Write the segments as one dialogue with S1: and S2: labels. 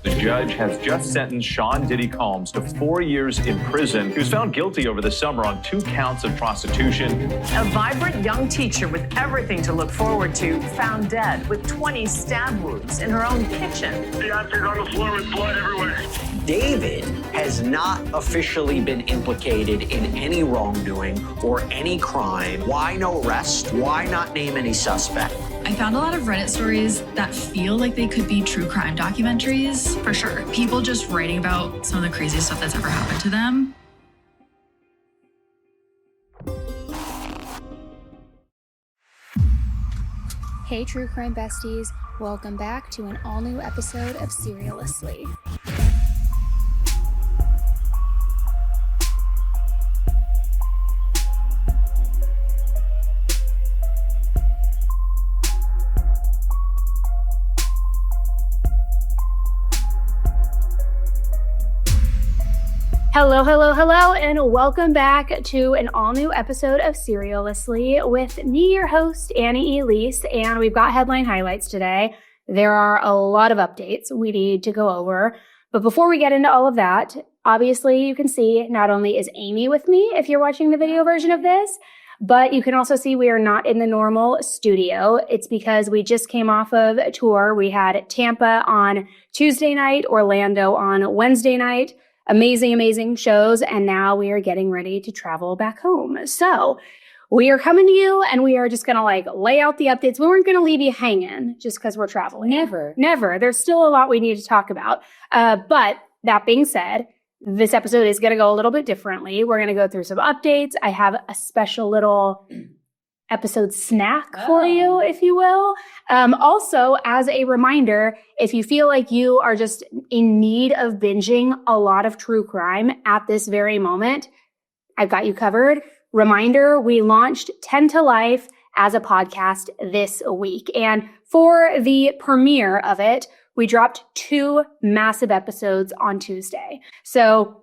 S1: The judge has just sentenced Sean Diddy Combs to 4 years in prison. He was found guilty over the summer on 2 counts of prostitution.
S2: A vibrant young teacher with everything to look forward to found dead with 20 stab wounds in her own kitchen.
S3: Beyonce's on the floor with blood everywhere.
S4: David has not officially been implicated in any wrongdoing or any crime. Why no arrest? Why not name any suspect?
S5: I found a lot of Reddit stories that feel like they could be true crime documentaries, for sure. People just writing about some of the craziest stuff that's ever happened to them.
S6: Hey, true crime besties. Welcome back to an all-new episode of Serialously. Hello, hello, hello, and welcome back to an all-new episode of Serialously with me, your host, Annie Elise, and we've got headline highlights today. There are a lot of updates we need to go over, but before we get into all of that, obviously you can see not only is Amy with me if you're watching the video version of this, but you can also see we are not in the normal studio. It's because we just came off of a tour. We had Tampa on Tuesday night, Orlando on Wednesday night. Amazing, amazing shows. And now we are getting ready to travel back home. So we are coming to you and we are just going to lay out the updates. We weren't going to leave you hanging just because we're traveling. Never. There's still a lot we need to talk about. But that being said, this episode is going to go a little bit differently. We're going to go through some updates. I have a special little episode snack for you, if you will. Also, as a reminder, if you feel like you are just in need of binging a lot of true crime at this very moment, I've got you covered. Reminder, we launched 10 to Life as a podcast this week. And for the premiere of it, we dropped 2 massive episodes on Tuesday. So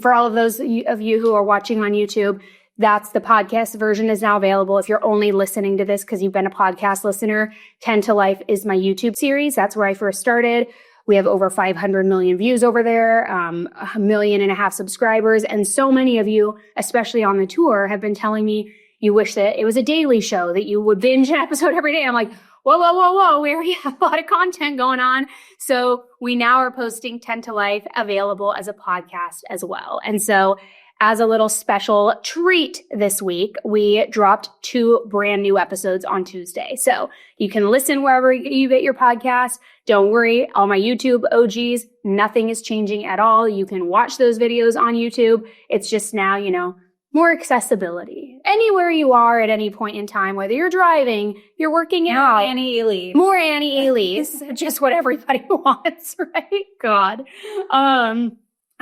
S6: for all of those of you who are watching on YouTube, that's the podcast version is now available. If you're only listening to this because you've been a podcast listener, 10 to Life is my YouTube series. That's where I first started. We have over 500 million views over there, 1.5 million subscribers. And so many of you, especially on the tour, have been telling me you wish that it was a daily show, that you would binge an episode every day. I'm like, whoa. We already have a lot of content going on. So we now are posting 10 to Life available as a podcast as well. And so as a little special treat this week, we dropped 2 brand new episodes on Tuesday. So you can listen wherever you get your podcast. Don't worry, all my YouTube OGs, nothing is changing at all. You can watch those videos on YouTube. It's just now, more accessibility. Anywhere you are at any point in time, whether you're driving, you're working out.
S7: Annie Elise.
S6: More Annie Elise. Just what everybody wants, right? God.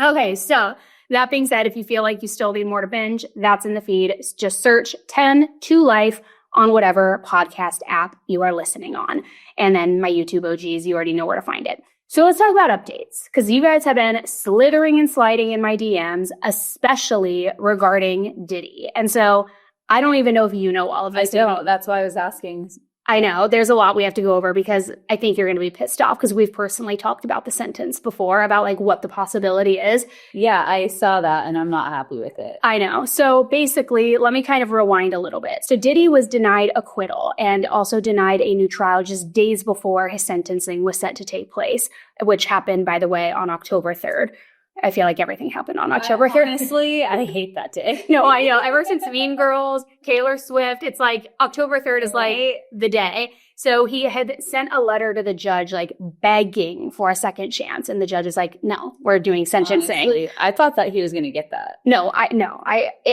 S6: Okay, so that being said, if you feel like you still need more to binge, that's in the feed. Just search 10 to Life on whatever podcast app you are listening on. And then my YouTube OGs, you already know where to find it. So let's talk about updates, because you guys have been slithering and sliding in my DMs, especially regarding Diddy. And so I don't even know if you know all of this.
S7: I don't. That's why I was asking.
S6: I know there's a lot we have to go over because I think you're going to be pissed off because we've personally talked about the sentence before about what the possibility is.
S7: Yeah, I saw that and I'm not happy with it.
S6: I know. So basically, let me kind of rewind a little bit. So Diddy was denied acquittal and also denied a new trial just days before his sentencing was set to take place, which happened, by the way, on October 3rd. I feel like everything happened on October 3rd.
S7: Honestly, I hate that day.
S6: No, I know. Ever since Mean Girls, Taylor Swift, it's like October 3rd is like the day. So he had sent a letter to the judge, begging for a second chance. And the judge is like, no, we're doing sentencing.
S7: Honestly, I thought that he was going to get that.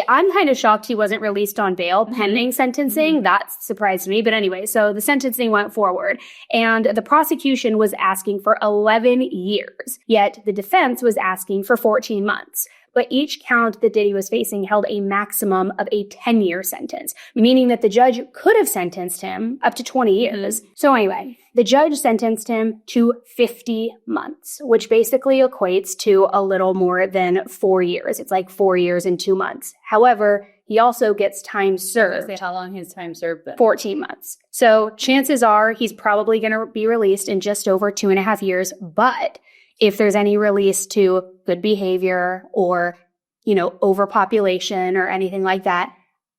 S6: I'm kind of shocked he wasn't released on bail pending sentencing. Mm-hmm. That surprised me. But anyway, so the sentencing went forward and the prosecution was asking for 11 years, yet the defense was asking for 14 months. But each count that Diddy was facing held a maximum of a 10-year sentence, meaning that the judge could have sentenced him up to 20 years. So anyway, the judge sentenced him to 50 months, which basically equates to a little more than 4 years. It's like 4 years and 2 months. However, he also gets time served.
S7: How long his time served been?
S6: 14 months. So chances are he's probably going to be released in just over 2.5 years. But if there's any release to good behavior or, overpopulation or anything like that,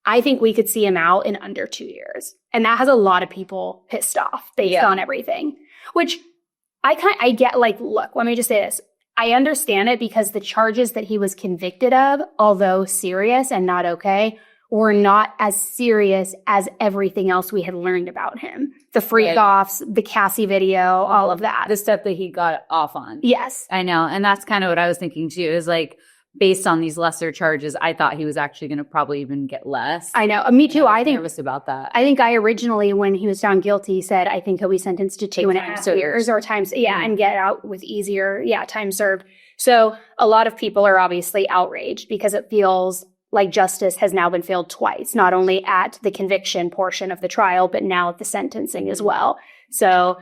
S6: I think we could see him out in under 2 years. And that has a lot of people pissed off based on everything, which I get. Look, let me just say this. I understand it because the charges that he was convicted of, although serious and not okay, were not as serious as everything else we had learned about him. The freak-offs, the Cassie video, all of that.
S7: The stuff that he got off on.
S6: Yes.
S7: I know. And that's kind of what I was thinking too, is based on these lesser charges, I thought he was actually going to probably even get less.
S6: I know. Me too. I think
S7: nervous about that.
S6: I think I originally, when he was found guilty, said, I think he'll be sentenced to 2.5 years or times, and get out with easier, time served. So a lot of people are obviously outraged because it feels like justice has now been failed twice, not only at the conviction portion of the trial, but now at the sentencing as well. So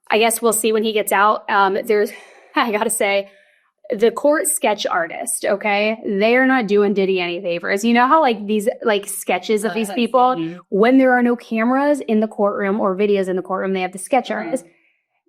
S6: I guess we'll see when he gets out. I got to say, the court sketch artist, okay, they are not doing Diddy any favors. You know how these sketches of these people, when there are no cameras in the courtroom or videos in the courtroom, they have the sketch artist.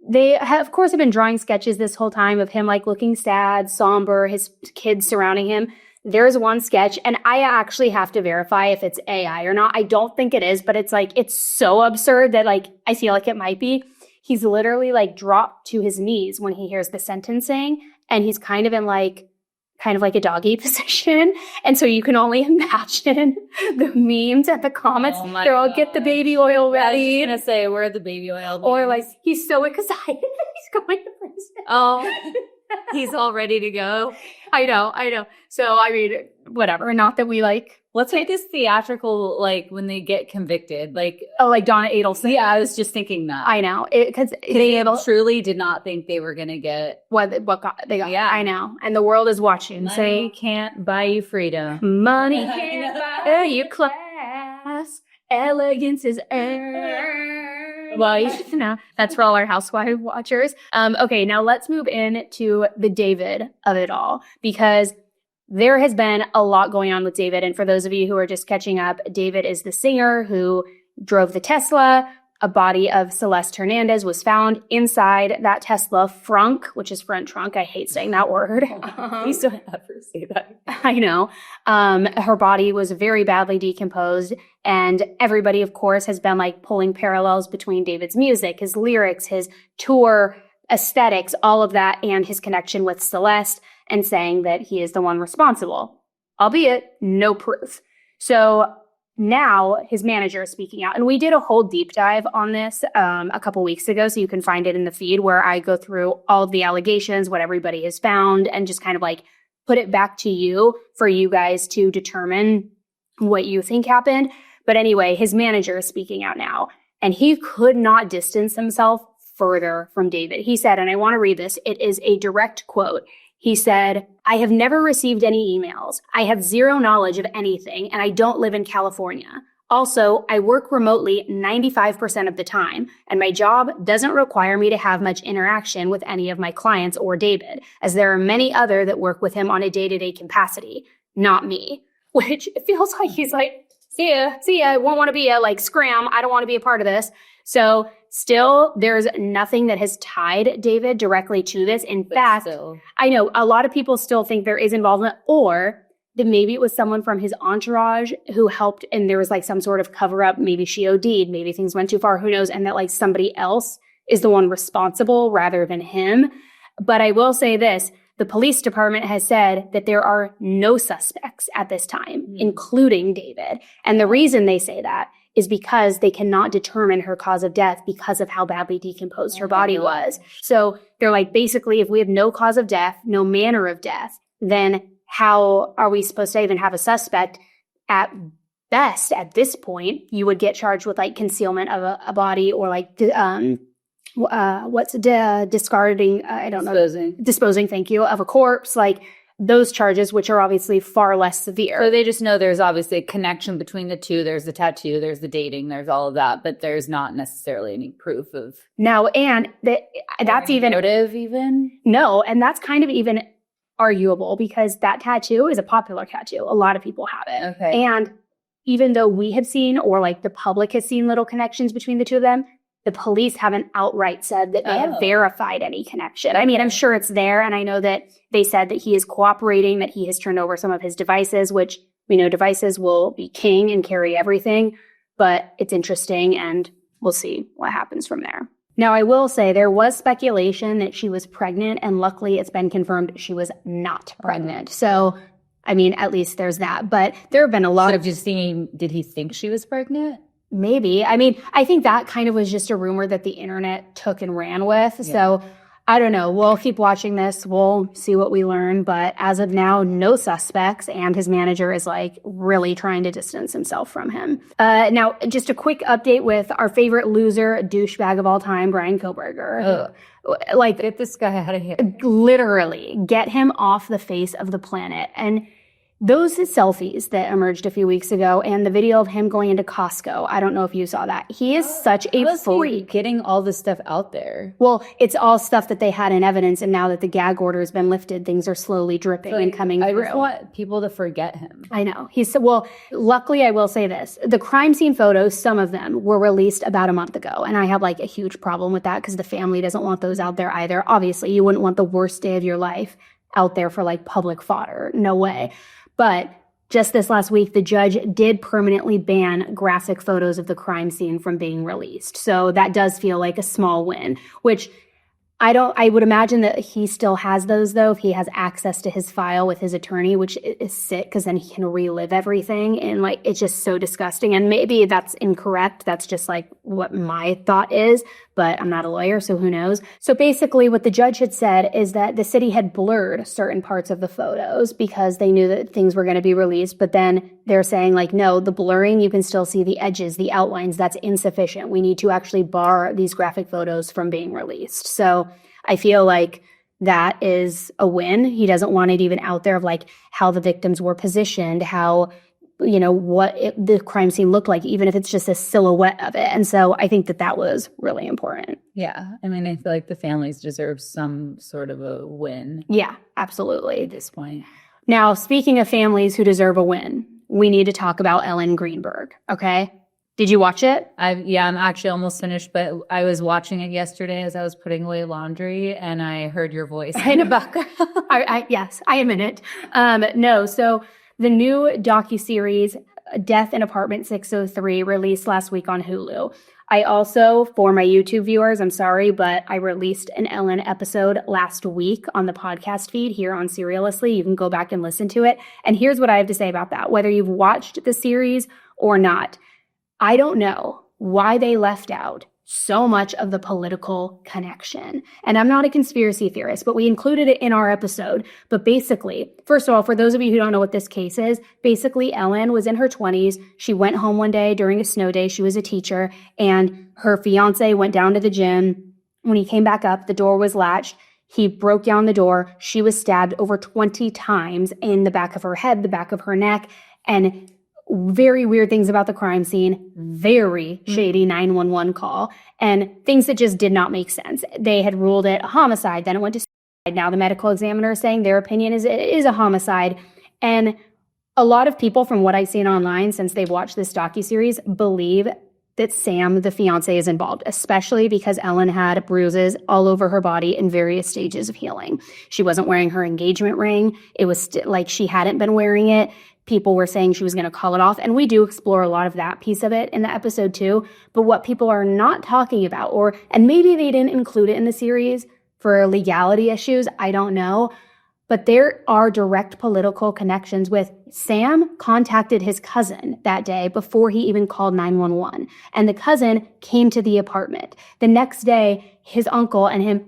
S6: They have, of course, have been drawing sketches this whole time of him looking sad, somber, his kids surrounding him. There's one sketch, and I actually have to verify if it's AI or not. I don't think it is, but it's it's so absurd that I feel like it might be. He's literally dropped to his knees when he hears the sentencing. And he's kind of in a doggy position. And so you can only imagine the memes and the comments.
S7: Oh my
S6: They're all,
S7: God.
S6: get the baby oil ready.
S7: I was going to say, where are the baby oil?
S6: Or he's so excited he's going to prison.
S7: Oh, he's all ready to go.
S6: I know. So, whatever. Not that we
S7: Let's make this theatrical, when they get convicted.
S6: Donna Adelson.
S7: Yeah, I was just thinking that.
S6: I know. Because
S7: they truly did not think they were going to get
S6: what they got. Yeah, I know. And the world is watching.
S7: Money can't buy you freedom.
S6: Money can't buy you class. Elegance is earned. Well, that's for all our housewife watchers. Okay, now let's move into the David of it all, because there has been a lot going on with David. And for those of you who are just catching up, David is the singer who drove the Tesla. A body of Celeste Hernandez was found inside that Tesla frunk, which is front trunk. I hate saying that word.
S7: Please don't ever say that.
S6: I know. Her body was very badly decomposed. And everybody, of course, has been pulling parallels between David's music, his lyrics, his tour aesthetics, all of that, and his connection with Celeste, and saying that he is the one responsible, albeit no proof. So now his manager is speaking out. And we did a whole deep dive on this a couple weeks ago, so you can find it in the feed, where I go through all of the allegations, what everybody has found, and just kind of put it back to you for you guys to determine what you think happened. But anyway, his manager is speaking out now, and he could not distance himself further from David. He said, and I want to read this, it is a direct quote. He said, I have never received any emails. I have zero knowledge of anything, and I don't live in California. Also, I work remotely 95% of the time, and my job doesn't require me to have much interaction with any of my clients or David, as there are many other that work with him on a day-to-day capacity, not me. Which it feels like he's see ya, won't want to be scram, I don't want to be a part of this. So still, there's nothing that has tied David directly to this. In fact, I know a lot of people still think there is involvement, or that maybe it was someone from his entourage who helped, and there was some sort of cover up. Maybe she OD'd, maybe things went too far, who knows, and that somebody else is the one responsible rather than him. But I will say this, the police department has said that there are no suspects at this time, including David. And the reason they say that is because they cannot determine her cause of death because of how badly decomposed her body was. So they're basically, if we have no cause of death, no manner of death, then how are we supposed to even have a suspect? At best, at this point, you would get charged with concealment of a body, or discarding, disposing, thank you, of a corpse, those charges, which are obviously far less severe.
S7: So they just know there's obviously a connection between the two. There's the tattoo, there's the dating, there's all of that, but there's not necessarily any proof of.
S6: No, and that's even
S7: motive even?
S6: No, and that's kind of even arguable, because that tattoo is a popular tattoo. A lot of people have it.
S7: Okay.
S6: And even though we have seen, or like the public has seen little connections between the two of them, the police haven't outright said that they have verified any connection. I mean, I'm sure it's there. And I know that they said that he is cooperating, that he has turned over some of his devices, which we know devices will be king and carry everything. But it's interesting, and we'll see what happens from there. Now, I will say there was speculation that she was pregnant, and luckily it's been confirmed she was not pregnant. So, I mean, at least there's that. But there have been a lot of
S7: just seeing, did he think she was pregnant?
S6: Maybe. I mean, I think that kind of was just a rumor that the internet took and ran with. Yeah. So I don't know. We'll keep watching this. We'll see what we learn. But as of now, no suspects. And his manager is like really trying to distance himself from him. Now, just a quick update with our favorite loser, douchebag of all time, Bryan Kohberger. Like,
S7: get this guy out of here.
S6: Literally, get him off the face of the planet. And those selfies that emerged a few weeks ago and the video of him going into Costco, I don't know if you saw that. He is such a freak.
S7: Getting all this stuff out there.
S6: Well, it's all stuff that they had in evidence, and now that the gag order has been lifted, things are slowly dripping and coming through.
S7: I just want people to forget him.
S6: I know. Well, luckily, I will say this. The crime scene photos, some of them were released about a month ago, and I have like a huge problem with that because the family doesn't want those out there either. Obviously, you wouldn't want the worst day of your life out there for like public fodder. No way. But just this last week, the judge did permanently ban graphic photos of the crime scene from being released. So that does feel like a small win, which I would imagine that he still has those, though, if he has access to his file with his attorney, which is sick because then he can relive everything. And like, it's just so disgusting. And maybe that's incorrect. That's just like what my thought is, but I'm not a lawyer, so who knows? So basically what the judge had said is that the city had blurred certain parts of the photos because they knew that things were going to be released. But then they're saying like, no, the blurring, you can still see the edges, the outlines. That's insufficient. We need to actually bar these graphic photos from being released. So I feel like that is a win. He doesn't want it even out there of like how the victims were positioned, how, you know, the crime scene looked like, even if it's just a silhouette of it. And so I think that was really important.
S7: Yeah. I mean, I feel like the families deserve some sort of a win.
S6: Yeah, absolutely.
S7: At this point.
S6: Now, speaking of families who deserve a win, we need to talk about Ellen Greenberg, okay? Did you watch it?
S7: I'm actually almost finished, but I was watching it yesterday as I was putting away laundry, and I heard your voice in the background.
S6: Yes, I admit it. No, so the new docuseries Death in Apartment 603 released last week on Hulu. I also, for my YouTube viewers, I'm sorry, but I released an Ellen episode last week on the podcast feed here on Serialously. You can go back and listen to it. And here's what I have to say about that. Whether you've watched the series or not, I don't know why they left out so much of the political connection. And I'm not a conspiracy theorist, but we included it in our episode. But basically, first of all, for those of you who don't know what this case is, basically Ellen was in her 20s. She went home one day during a snow day. She was a teacher, and her fiance went down to the gym. When he came back up, the door was latched. He broke down the door. She was stabbed over 20 times in the back of her head, the back of her neck, and very weird things about the crime scene, very shady 911 call, and things that just did not make sense. They had ruled it a homicide, then it went to suicide. Now the medical examiner is saying their opinion is it is a homicide. And a lot of people, from what I've seen online since they've watched this docuseries, believe that Sam, the fiance, is involved, especially because Ellen had bruises all over her body in various stages of healing. She wasn't wearing her engagement ring. It was like she hadn't been wearing it. People were saying she was going to call it off. And we do explore a lot of that piece of it in the episode too. But what people are not talking about, and maybe they didn't include it in the series for legality issues, I don't know. But there are direct political connections with Sam contacted his cousin that day before he even called 911. And the cousin came to the apartment. The next day, his uncle and him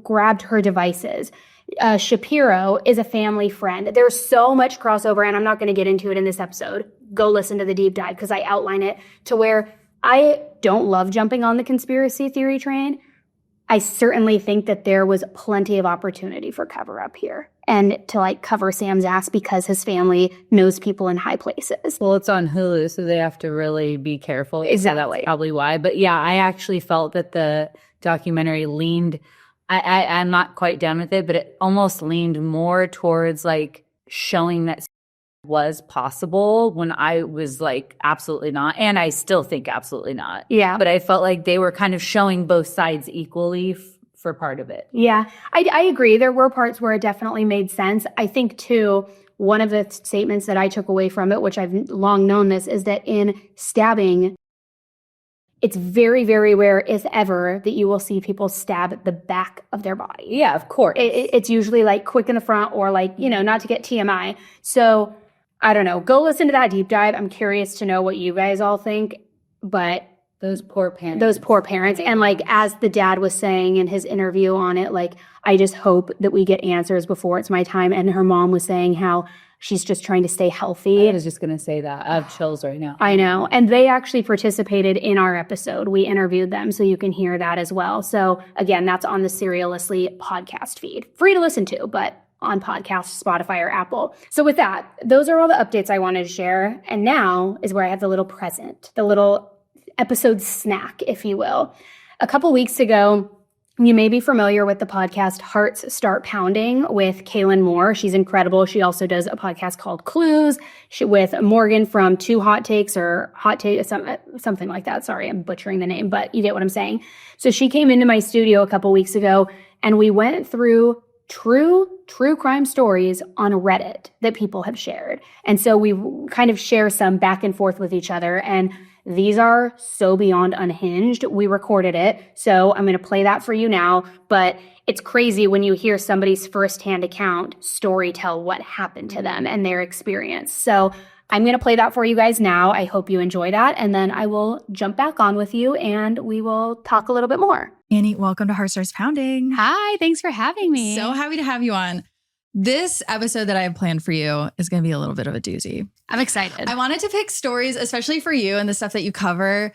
S6: grabbed her devices. Shapiro is a family friend. There's so much crossover, and I'm not going to get into it in this episode. Go listen to the deep dive because I outline it to where I don't love jumping on the conspiracy theory train. I certainly think that there was plenty of opportunity for cover up here and to like cover Sam's ass because his family knows people in high places.
S7: Well, it's on Hulu, so they have to really be careful.
S6: Exactly.
S7: So that's probably why. But yeah, I actually felt that the documentary leaned, I'm not quite done with it, but it almost leaned more towards like showing that was possible when I was like, absolutely not. And I still think absolutely not.
S6: Yeah.
S7: But I felt like they were kind of showing both sides equally for part of it.
S6: Yeah, I agree. There were parts where it definitely made sense. I think, too, one of the statements that I took away from it, which I've long known this, is that in stabbing, it's very, very rare, if ever, that you will see people stab the back of their body.
S7: Yeah, of course.
S6: It's usually like quick in the front or like, not to get TMI. So I don't know. Go listen to that deep dive. I'm curious to know what you guys all think. But
S7: those poor parents.
S6: And like, as the dad was saying in his interview on it, like, I just hope that we get answers before it's my time. And her mom was saying how she's just trying to stay healthy.
S7: I was just going to say that. I have chills right now.
S6: I know. And they actually participated in our episode. We interviewed them, so you can hear that as well. So again, that's on the Serialously podcast feed. Free to listen to, but on podcast, Spotify, or Apple. So with that, those are all the updates I wanted to share. And now is where I have the little present, the little episode snack, if you will. A couple weeks ago, you may be familiar with the podcast Hearts Start Pounding with Kaelyn Moore. She's incredible. She also does a podcast called Clues with Morgan from Two Hot Takes or Hot Take, something like that. Sorry, I'm butchering the name, but you get what I'm saying. So she came into my studio a couple weeks ago, and we went through true crime stories on Reddit that people have shared. And so we kind of share some back and forth with each other, and these are so beyond unhinged. We recorded it, so I'm going to play that for you now. But it's crazy when you hear somebody's firsthand account story tell what happened to them and their experience. So I'm going to play that for you guys now. I hope you enjoy that. And then I will jump back on with you and we will talk a little bit more.
S8: Annie, welcome to Heart Starts Pounding.
S9: Hi, thanks for having me.
S8: So happy to have you on. This episode that I have planned for you is going to be a little bit of a doozy.
S9: I'm excited.
S8: I wanted to pick stories, especially for you and the stuff that you cover.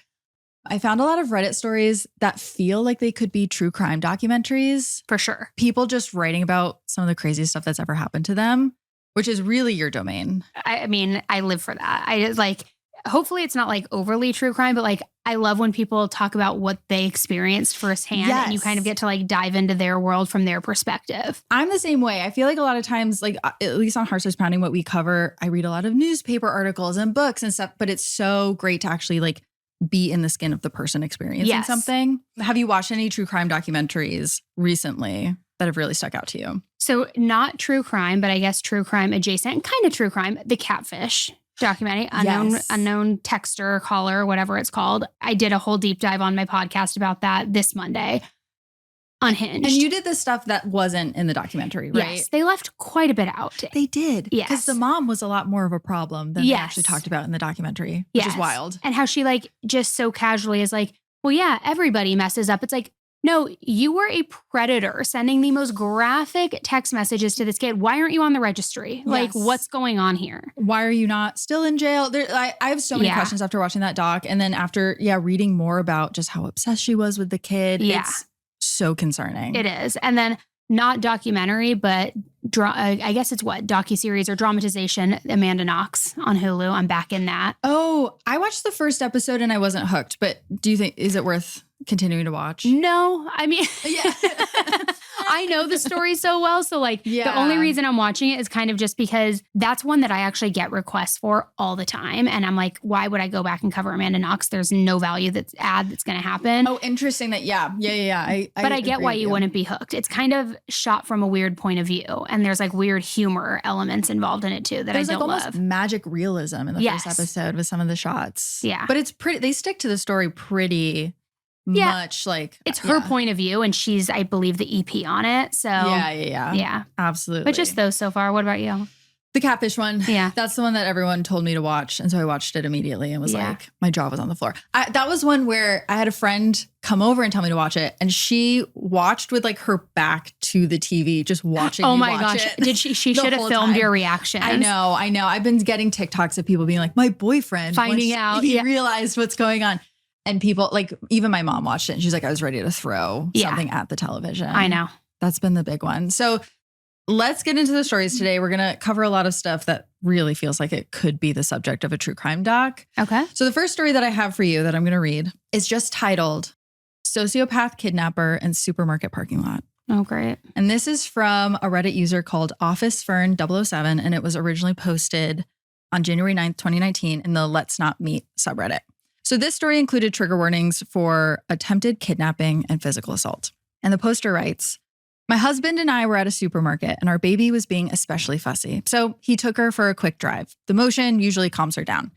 S8: I found a lot of Reddit stories that feel like they could be true crime documentaries.
S9: For sure.
S8: People just writing about some of the craziest stuff that's ever happened to them, which is really your domain.
S9: I mean, I live for that. I just like, hopefully it's not like overly true crime, but like I love when people talk about what they experienced firsthand and you kind of get to like dive into their world from their perspective.
S8: I'm the same way. I feel like a lot of times, like at least on Heart Starts Pounding, what we cover, I read a lot of newspaper articles and books and stuff, but it's so great to actually like be in the skin of the person experiencing something. Have you watched any true crime documentaries recently that have really stuck out to you?
S9: So not true crime, but I guess true crime adjacent and kind of true crime, The Catfish documentary, unknown texter, caller, whatever it's called. I did a whole deep dive on my podcast about that this Monday. Unhinged.
S8: And you did the stuff that wasn't in the documentary, right?
S9: Yes, they left quite a bit out.
S8: They did.
S9: Yes.
S8: Because the mom was a lot more of a problem than they actually talked about in the documentary, which is wild.
S9: And how she like just so casually is like, well, yeah, everybody messes up. It's like, no, you were a predator sending the most graphic text messages to this kid. Why aren't you on the registry?
S8: Yes.
S9: Like, what's going on here?
S8: Why are you not still in jail? I have so many questions after watching that doc. And then after, reading more about just how obsessed she was with the kid.
S9: Yeah.
S8: It's so concerning.
S9: It is. And then not documentary, but I guess it's what? Docuseries or dramatization, Amanda Knox on Hulu. I'm back in that.
S8: Oh, I watched the first episode and I wasn't hooked. But do you think, is it worth continuing to watch?
S9: No, I mean, I know the story so well. So like the only reason I'm watching it is kind of just because that's one that I actually get requests for all the time. And I'm like, why would I go back and cover Amanda Knox? There's no value that's going to happen.
S8: Oh, interesting that. I
S9: get why you wouldn't be hooked. It's kind of shot from a weird point of view. And there's like weird humor elements involved in it too that I don't love.
S8: Almost magic realism in the first episode with some of the shots.
S9: Yeah.
S8: But it's pretty, they stick to the story pretty much like
S9: it's her point of view, and she's, I believe, the EP on it. So yeah,
S8: absolutely.
S9: But just those so far. What about you?
S8: The Catfish one.
S9: Yeah,
S8: that's the one that everyone told me to watch, and so I watched it immediately and was like, my jaw was on the floor. That was one where I had a friend come over and tell me to watch it, and she watched with like her back to the TV, just watching.
S9: Oh my gosh! Did she should have filmed your reaction.
S8: I know. I've been getting TikToks of people being like, my boyfriend
S9: finding out
S8: he realized what's going on. And people, like, even my mom watched it and she's like, I was ready to throw something at the television.
S9: I know.
S8: That's been the big one. So let's get into the stories today. We're going to cover a lot of stuff that really feels like it could be the subject of a true crime doc.
S9: Okay.
S8: So the first story that I have for you that I'm going to read is just titled Sociopath Kidnapper and Supermarket Parking Lot.
S9: Oh, great.
S8: And this is from a Reddit user called OfficeFern007, and it was originally posted on January 9th, 2019 in the Let's Not Meet subreddit. So this story included trigger warnings for attempted kidnapping and physical assault. And the poster writes, "My husband and I were at a supermarket and our baby was being especially fussy. So he took her for a quick drive. The motion usually calms her down.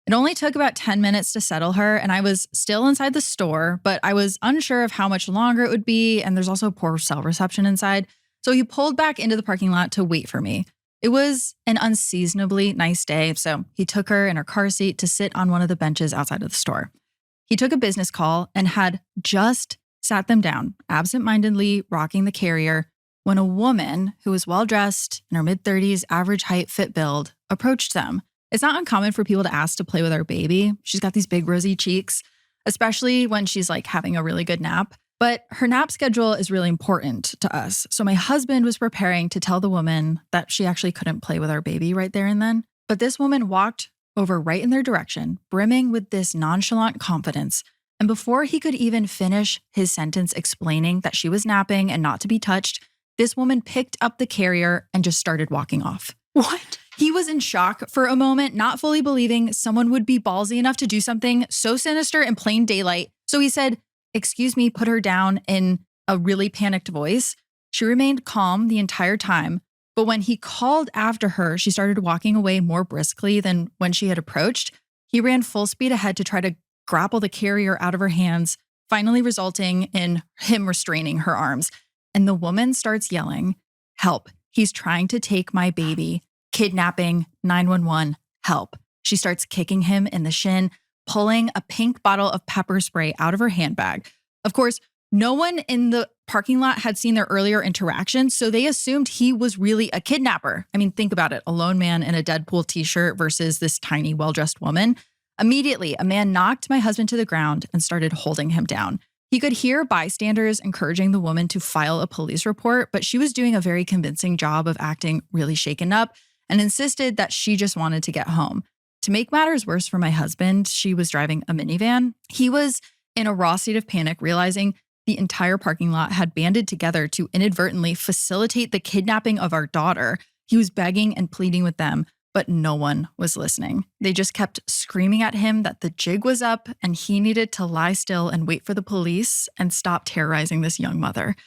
S8: It only took about 10 minutes to settle her, and I was still inside the store, but I was unsure of how much longer it would be, and there's also poor cell reception inside. So he pulled back into the parking lot to wait for me. It was an unseasonably nice day, so he took her in her car seat to sit on one of the benches outside of the store. He took a business call and had just sat them down, absentmindedly rocking the carrier, when a woman who was well-dressed, in her mid-30s, average height, fit build, approached them. It's not uncommon for people to ask to play with our baby. She's got these big rosy cheeks, especially when she's like having a really good nap. But her nap schedule is really important to us. So my husband was preparing to tell the woman that she actually couldn't play with our baby right there and then. But this woman walked over right in their direction, brimming with this nonchalant confidence. And before he could even finish his sentence explaining that she was napping and not to be touched, this woman picked up the carrier and just started walking off.
S9: What?
S8: He was in shock for a moment, not fully believing someone would be ballsy enough to do something so sinister in plain daylight. So he said, "Excuse me," put her down in a really panicked voice. She remained calm the entire time. But when he called after her, she started walking away more briskly than when she had approached. He ran full speed ahead to try to grapple the carrier out of her hands, finally resulting in him restraining her arms. And the woman starts yelling, "Help. He's trying to take my baby. Kidnapping, 911, help." She starts kicking him in the shin, pulling a pink bottle of pepper spray out of her handbag. Of course, no one in the parking lot had seen their earlier interaction, so they assumed he was really a kidnapper. I mean, think about it. A lone man in a Deadpool t-shirt versus this tiny, well-dressed woman. Immediately, a man knocked my husband to the ground and started holding him down. He could hear bystanders encouraging the woman to file a police report, but she was doing a very convincing job of acting really shaken up and insisted that she just wanted to get home. To make matters worse for my husband, she was driving a minivan. He was in a raw state of panic, realizing the entire parking lot had banded together to inadvertently facilitate the kidnapping of our daughter. He was begging and pleading with them, but no one was listening. They just kept screaming at him that the jig was up and he needed to lie still and wait for the police and stop terrorizing this young mother.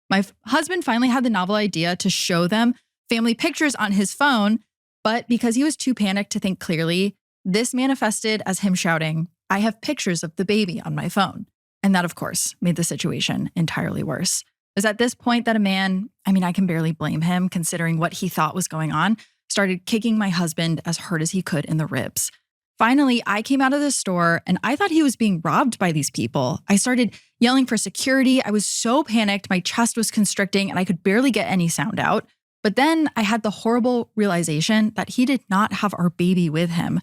S8: My husband finally had the novel idea to show them family pictures on his phone, but because he was too panicked to think clearly, this manifested as him shouting, "I have pictures of the baby on my phone." And that, of course, made the situation entirely worse. It was at this point that a man, I can barely blame him considering what he thought was going on, started kicking my husband as hard as he could in the ribs. Finally, I came out of the store and I thought he was being robbed by these people. I started yelling for security. I was so panicked, my chest was constricting and I could barely get any sound out. But then I had the horrible realization that he did not have our baby with him.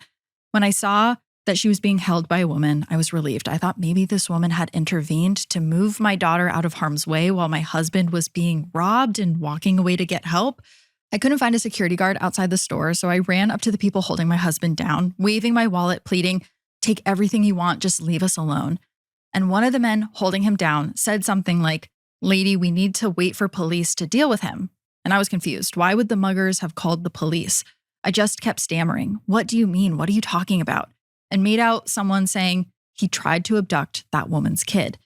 S8: When I saw that she was being held by a woman, I was relieved. I thought maybe this woman had intervened to move my daughter out of harm's way while my husband was being robbed and walking away to get help. I couldn't find a security guard outside the store, so I ran up to the people holding my husband down, waving my wallet, pleading, "Take everything you want, just leave us alone." And one of the men holding him down said something like, "Lady, we need to wait for police to deal with him." And I was confused. Why would the muggers have called the police? I just kept stammering. "What do you mean? What are you talking about?" And made out someone saying he tried to abduct that woman's kid.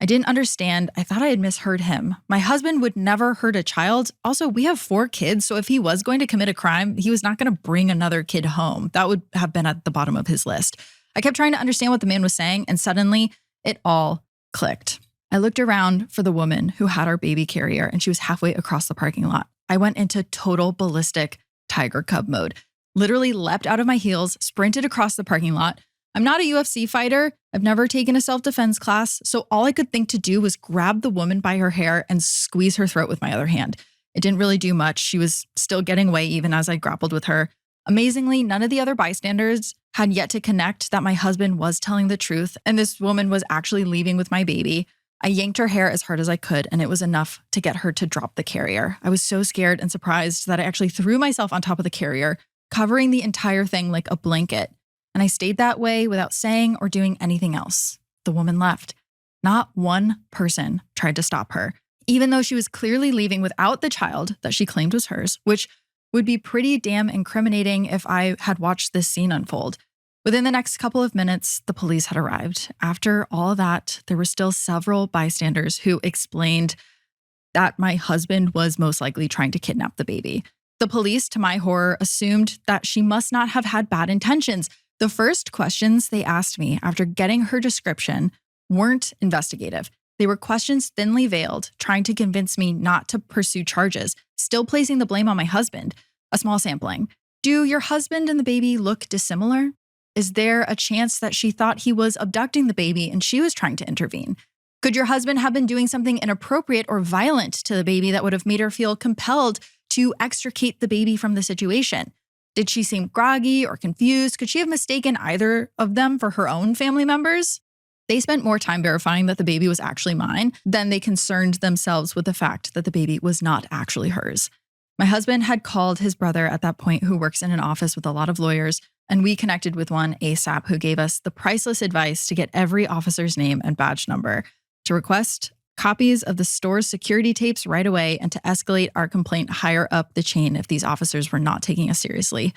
S8: I didn't understand. I thought I had misheard him. My husband would never hurt a child. Also, we have 4 kids, so if he was going to commit a crime, he was not going to bring another kid home. That would have been at the bottom of his list. I kept trying to understand what the man was saying, and suddenly it all clicked. I looked around for the woman who had our baby carrier, and she was halfway across the parking lot. I went into total ballistic tiger cub mode. Literally leapt out of my heels, sprinted across the parking lot. I'm not a UFC fighter. I've never taken a self-defense class, so all I could think to do was grab the woman by her hair and squeeze her throat with my other hand. It didn't really do much. She was still getting away even as I grappled with her. Amazingly, none of the other bystanders had yet to connect that my husband was telling the truth and this woman was actually leaving with my baby. I yanked her hair as hard as I could, and it was enough to get her to drop the carrier. I was so scared and surprised that I actually threw myself on top of the carrier, covering the entire thing like a blanket. And I stayed that way without saying or doing anything else. The woman left. Not one person tried to stop her. even though she was clearly leaving without the child that she claimed was hers, which would be pretty damn incriminating if I had watched this scene unfold. Within the next couple of minutes, the police had arrived. After all of that, there were still several bystanders who explained that my husband was most likely trying to kidnap the baby. The police, to my horror, assumed that she must not have had bad intentions. The first questions they asked me after getting her description weren't investigative. They were questions thinly veiled, trying to convince me not to pursue charges, still placing the blame on my husband. A small sampling. Do your husband and the baby look dissimilar? Is there a chance that she thought he was abducting the baby and she was trying to intervene? Could your husband have been doing something inappropriate or violent to the baby that would have made her feel compelled to extricate the baby from the situation? Did she seem groggy or confused? Could she have mistaken either of them for her own family members? They spent more time verifying that the baby was actually mine than they concerned themselves with the fact that the baby was not actually hers. My husband had called his brother at that point, who works in an office with a lot of lawyers, and we connected with one ASAP who gave us the priceless advice to get every officer's name and badge number, to request copies of the store's security tapes right away, and to escalate our complaint higher up the chain if these officers were not taking us seriously.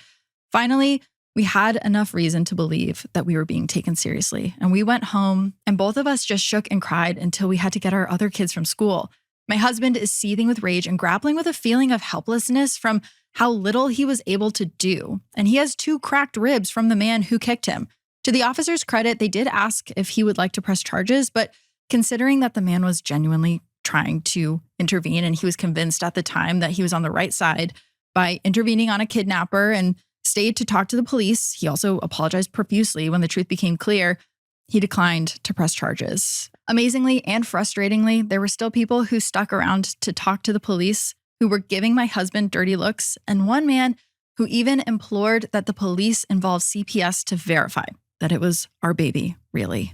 S8: Finally, we had enough reason to believe that we were being taken seriously, and we went home, and both of us just shook and cried until we had to get our other kids from school. My husband is seething with rage and grappling with a feeling of helplessness from how little he was able to do, and he has 2 cracked ribs from the man who kicked him. To the officer's credit, they did ask if he would like to press charges, but considering that the man was genuinely trying to intervene and he was convinced at the time that he was on the right side by intervening on a kidnapper and stayed to talk to the police, he also apologized profusely when the truth became clear, he declined to press charges. Amazingly and frustratingly, there were still people who stuck around to talk to the police, who were giving my husband dirty looks, and one man who even implored that the police involve CPS to verify that it was our baby, really.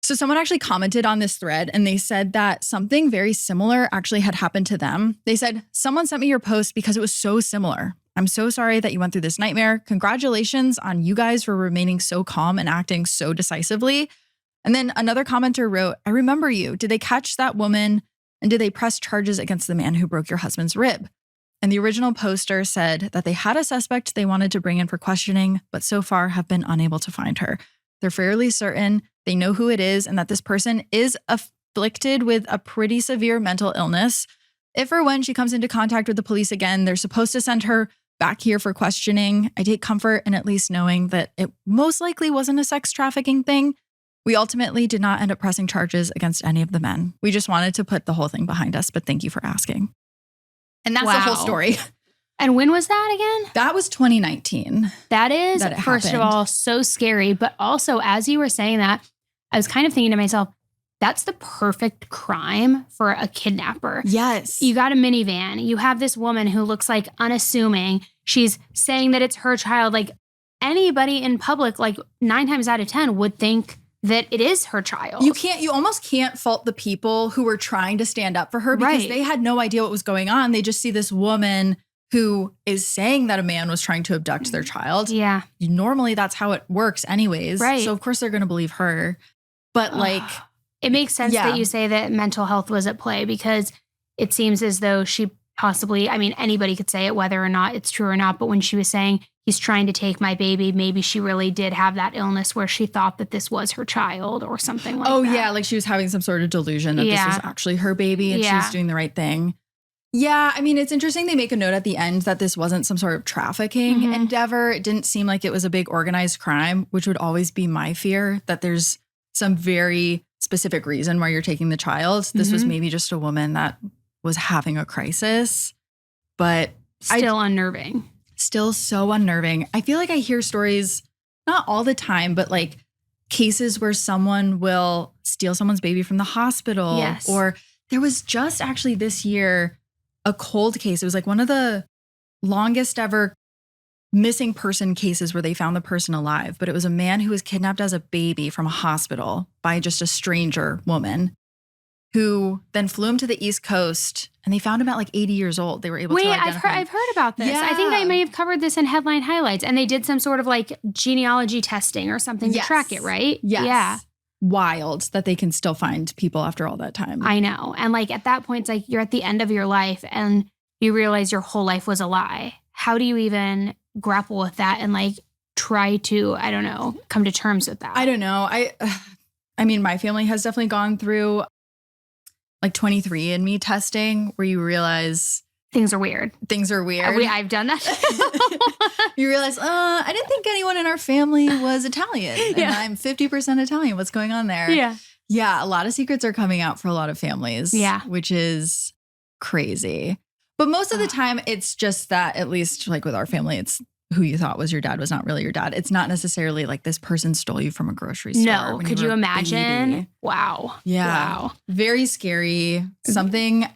S8: So someone actually commented on this thread and they said that something very similar actually had happened to them. They said, "Someone sent me your post because it was so similar. I'm so sorry that you went through this nightmare. Congratulations on you guys for remaining so calm and acting so decisively." And then another commenter wrote, "I remember you. Did they catch that woman? And did they press charges against the man who broke your husband's rib?" And the original poster said that they had a suspect they wanted to bring in for questioning, but so far have been unable to find her. They're fairly certain they know who it is and that this person is afflicted with a pretty severe mental illness. If or when she comes into contact with the police again, they're supposed to send her back here for questioning. I take comfort in at least knowing that it most likely wasn't a sex trafficking thing. We ultimately did not end up pressing charges against any of the men. We just wanted to put the whole thing behind us, but thank you for asking. And that's the whole story.
S9: And when was that again?
S8: That was 2019.
S9: That is,
S8: that
S9: first
S8: happened.
S9: of all, so scary. But also, as you were saying that, I was kind of thinking to myself, that's the perfect crime for a kidnapper.
S8: Yes.
S9: You got a minivan. You have this woman who looks like unassuming. She's saying that it's her child. Like anybody in public, like 9 times out of 10 would think that it is her child.
S8: You almost can't fault the people who were trying to stand up for her because they had no idea what was going on. They just see this woman who is saying that a man was trying to abduct their child.
S9: Yeah.
S8: Normally that's how it works anyways.
S9: Right.
S8: So of course they're going to believe her. But like,
S9: it makes sense that you say that mental health was at play because it seems as though she possibly, I mean, anybody could say it whether or not it's true or not. But when she was saying he's trying to take my baby, maybe she really did have that illness where she thought that this was her child or something like that.
S8: Oh yeah. Like she was having some sort of delusion that this was actually her baby and she was doing the right thing. Yeah, I mean, it's interesting they make a note at the end that this wasn't some sort of trafficking endeavor. It didn't seem like it was a big organized crime, which would always be my fear, that there's some very specific reason why you're taking the child. This was maybe just a woman that was having a crisis, but
S9: still unnerving.
S8: Still so unnerving. I feel like I hear stories, not all the time, but like cases where someone will steal someone's baby from the hospital.
S9: Yes.
S8: Or there was just actually this year a cold case. It was like one of the longest ever missing person cases where they found the person alive. But it was a man who was kidnapped as a baby from a hospital by just a stranger woman who then flew him to the East Coast and they found him at like 80 years old. They were able to identify him.
S9: I've heard about this.
S8: Yeah.
S9: I think I may have covered this in headline highlights and they did some sort of like genealogy testing or something to track it, right?
S8: Yes.
S9: Yeah.
S8: wild that they can still find people after all that time.
S9: I know. And like at that point, it's like you're at the end of your life and you realize your whole life was a lie. How do you even grapple with that and like try to, I don't know, come to terms with that?
S8: I don't know. I mean, my family has definitely gone through like 23andMe testing where you realize
S9: things are weird.
S8: I've
S9: done that.
S8: You realize, I didn't think anyone in our family was Italian. And I'm 50% Italian. What's going on there?
S9: Yeah.
S8: Yeah. A lot of secrets are coming out for a lot of families.
S9: Yeah.
S8: Which is crazy. But most of the time, it's just that, at least like with our family, it's who you thought was your dad was not really your dad. It's not necessarily like this person stole you from a grocery store.
S9: No. Could you imagine?
S8: Baby.
S9: Wow.
S8: Yeah.
S9: Wow.
S8: Very scary. Something,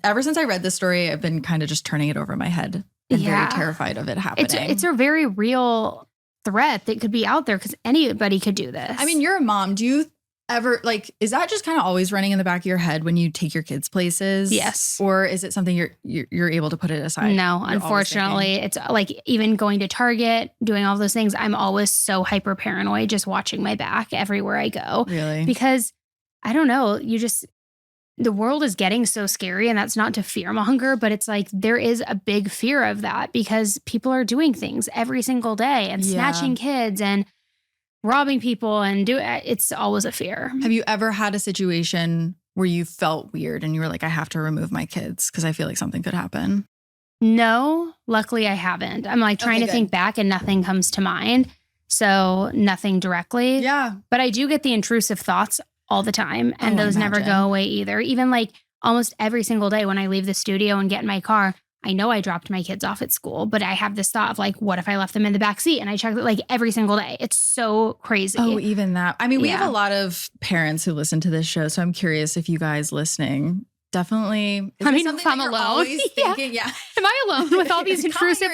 S8: ever since I read this story, I've been kind of just turning it over in my head and very terrified of it happening.
S9: It's a very real threat that could be out there because anybody could do this.
S8: I mean, you're a mom. Do you ever, like, is that just kind of always running in the back of your head when you take your kids places?
S9: Yes.
S8: Or is it something you're able to put it aside?
S9: No, unfortunately. It's like even going to Target, doing all those things, I'm always so hyper paranoid just watching my back everywhere I go.
S8: Really?
S9: Because I don't know, the world is getting so scary, and that's not to fearmonger, but it's like there is a big fear of that because people are doing things every single day and snatching kids and robbing people and it's always a fear.
S8: Have you ever had a situation where you felt weird and you were like, I have to remove my kids because I feel like something could happen?
S9: No, luckily I haven't. I'm like trying to think back and nothing comes to mind. So nothing directly.
S8: Yeah.
S9: But I do get the intrusive thoughts all the time and those never go away either. Even like almost every single day when I leave the studio and get in my car, I know I dropped my kids off at school, but I have this thought of like, what if I left them in the back seat? And I check it like every single day. It's so crazy.
S8: Oh, even that. I mean, we have a lot of parents who listen to this show. So I'm curious if you guys listening definitely.
S9: I mean, if I'm alone.
S8: Thinking, yeah.
S9: Am I alone with all these intrusive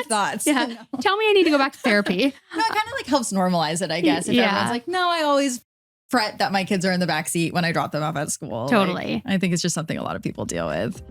S9: thoughts?
S8: Yeah.
S9: No. Tell me I need to go back to therapy.
S8: No, it kind of like helps normalize it, I guess. If everyone's like, no, I always fret that my kids are in the back seat when I drop them off at school.
S9: Totally.
S8: Like, I think it's just something a lot of people deal with.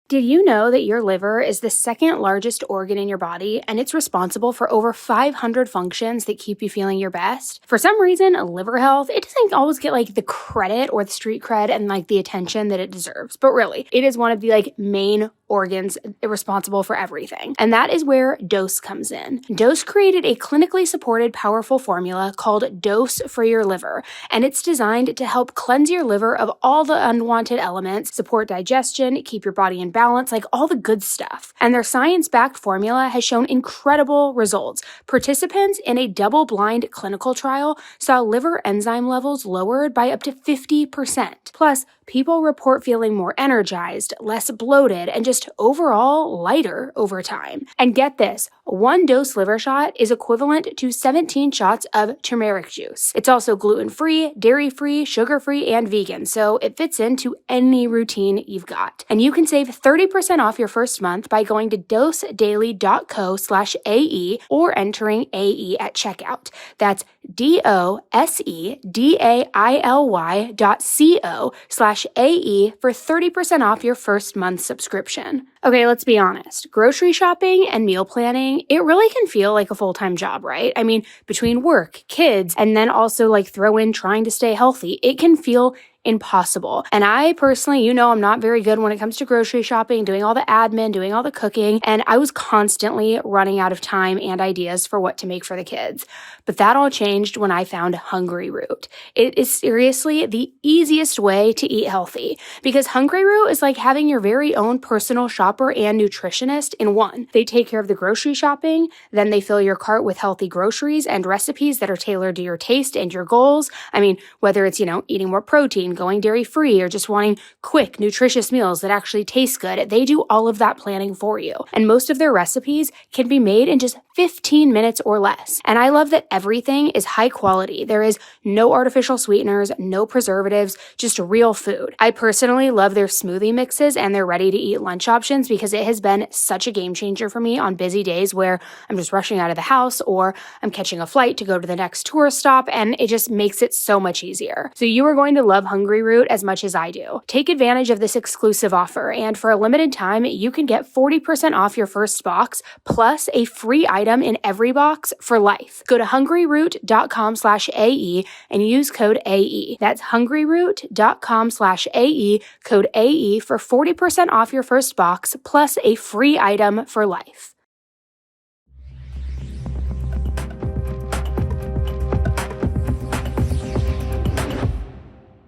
S6: Did you know that your liver is the second largest organ in your body and it's responsible for over 500 functions that keep you feeling your best? For some reason, liver health, it doesn't always get like the credit or the street cred and like the attention that it deserves. But really, it is one of the like main organs responsible for everything. And that is where Dose comes in. Dose created a clinically supported powerful formula called Dose for Your Liver. And it's designed to help cleanse your liver of all the unwanted elements, support digestion, keep your body in balance, like all the good stuff. And their science-backed formula has shown incredible results. Participants in a double-blind clinical trial saw liver enzyme levels lowered by up to 50%. Plus, people report feeling more energized, less bloated, and just overall lighter over time. And get this, 1 dose liver shot is equivalent to 17 shots of turmeric juice. It's also gluten-free, dairy-free, sugar-free, and vegan, so it fits into any routine you've got. And you can save 30% off your first month by going to dosedaily.co/AE or entering AE at checkout. That's dosedaily.co/AE for 30% off your first month subscription. Okay, let's be honest. Grocery shopping and meal planning, it really can feel like a full-time job, right? I mean, between work, kids, and then also like throw in trying to stay healthy, it can feel impossible. And I personally, I'm not very good when it comes to grocery shopping, doing all the admin, doing all the cooking, and I was constantly running out of time and ideas for what to make for the kids. But that all changed when I found Hungry Root. It is seriously the easiest way to eat healthy because Hungry Root is like having your very own personal shopper and nutritionist in one. They take care of the grocery shopping, then they fill your cart with healthy groceries and recipes that are tailored to your taste and your goals. I mean, whether it's, eating more protein, going dairy-free, or just wanting quick, nutritious meals that actually taste good, they do all of that planning for you. And most of their recipes can be made in just 15 minutes or less. And I love that everything is high quality. There is no artificial sweeteners, no preservatives, just real food. I personally love their smoothie mixes and their ready-to-eat lunch options because it has been such a game changer for me on busy days where I'm just rushing out of the house or I'm catching a flight to go to the next tourist stop, and it just makes it so much easier. So you are going to love Hungry Hungry Root as much as I do. Take advantage of this exclusive offer, and for a limited time, you can get 40% off your first box, plus a free item in every box for life. Go to hungryroot.com/AE and use code AE. That's hungryroot.com/AE, code AE for 40% off your first box, plus a free item for life.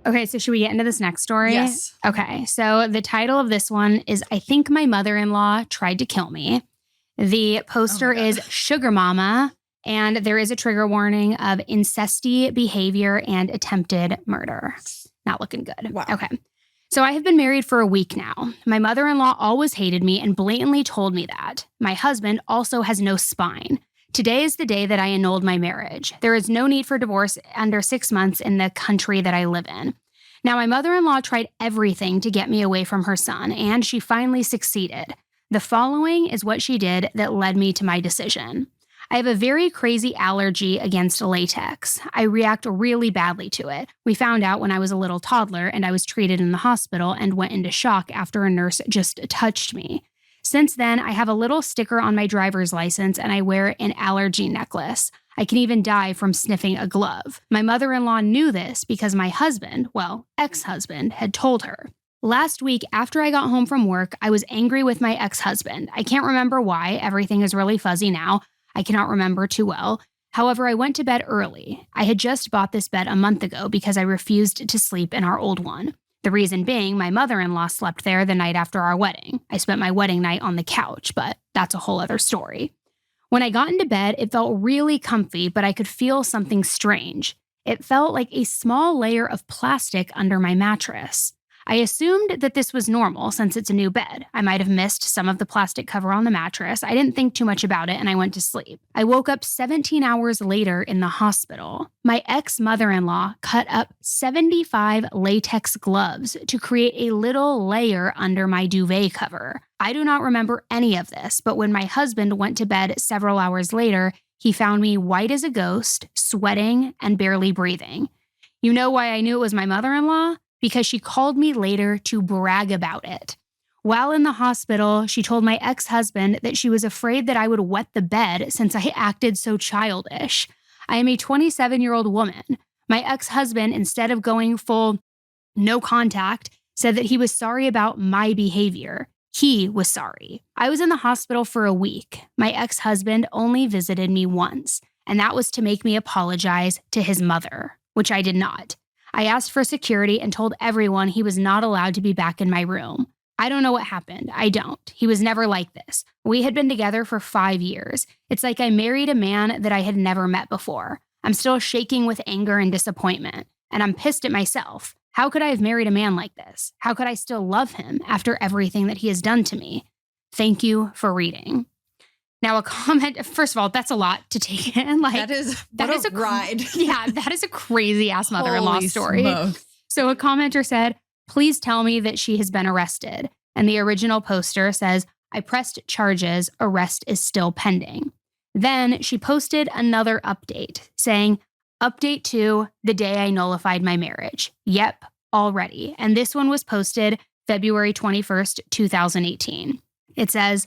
S9: Okay, so should we get into this next story?
S8: Yes.
S9: Okay, so the title of this one is I Think My Mother-in-Law Tried to Kill Me. The poster is Sugar Mama, and there is a trigger warning of incesty behavior and attempted murder. Not looking good.
S8: Wow.
S9: Okay. So I have been married for a week now. My mother-in-law always hated me and blatantly told me that. My husband also has no spine. Today is the day that I annulled my marriage. There is no need for divorce under 6 months in the country that I live in. Now, my mother-in-law tried everything to get me away from her son, and she finally succeeded. The following is what she did that led me to my decision. I have a very crazy allergy against latex. I react really badly to it. We found out when I was a little toddler, and I was treated in the hospital and went into shock after a nurse just touched me. Since then, I have a little sticker on my driver's license and I wear an allergy necklace. I can even die from sniffing a glove. My mother-in-law knew this because my husband, well, ex-husband, had told her. Last week, after I got home from work, I was angry with my ex-husband. I can't remember why. Everything is really fuzzy now. I cannot remember too well. However, I went to bed early. I had just bought this bed a month ago because I refused to sleep in our old one. The reason being, my mother-in-law slept there the night after our wedding. I spent my wedding night on the couch, but that's a whole other story. When I got into bed, it felt really comfy, but I could feel something strange. It felt like a small layer of plastic under my mattress. I assumed that this was normal since it's a new bed. I might have missed some of the plastic cover on the mattress. I didn't think too much about it and I went to sleep. I woke up 17 hours later in the hospital. My ex-mother-in-law cut up 75 latex gloves to create a little layer under my duvet cover. I do not remember any of this, but when my husband went to bed several hours later, he found me white as a ghost, sweating, and barely breathing. You know why I knew it was my mother-in-law? Because she called me later to brag about it. While in the hospital, she told my ex-husband that she was afraid that I would wet the bed since I acted so childish. I am a 27-year-old woman. My ex-husband, instead of going full no contact, said that he was sorry about my behavior. He was sorry. I was in the hospital for a week. My ex-husband only visited me once, and that was to make me apologize to his mother, which I did not. I asked for security and told everyone he was not allowed to be back in my room. I don't know what happened. I don't. He was never like this. We had been together for 5 years. It's like I married a man that I had never met before. I'm still shaking with anger and disappointment, and I'm pissed at myself. How could I have married a man like this? How could I still love him after everything that he has done to me? Thank you for reading. Now, a comment, first of all, that's a lot to take in. Like, that is a
S8: ride.
S9: Yeah, that is a crazy ass mother-in-law
S8: Holy
S9: story.
S8: smokes.
S9: So a commenter said, please tell me that she has been arrested. And the original poster says, I pressed charges, arrest is still pending. Then she posted another update saying, update to the day I nullified my marriage. Yep, already. And this one was posted February 21st, 2018. It says,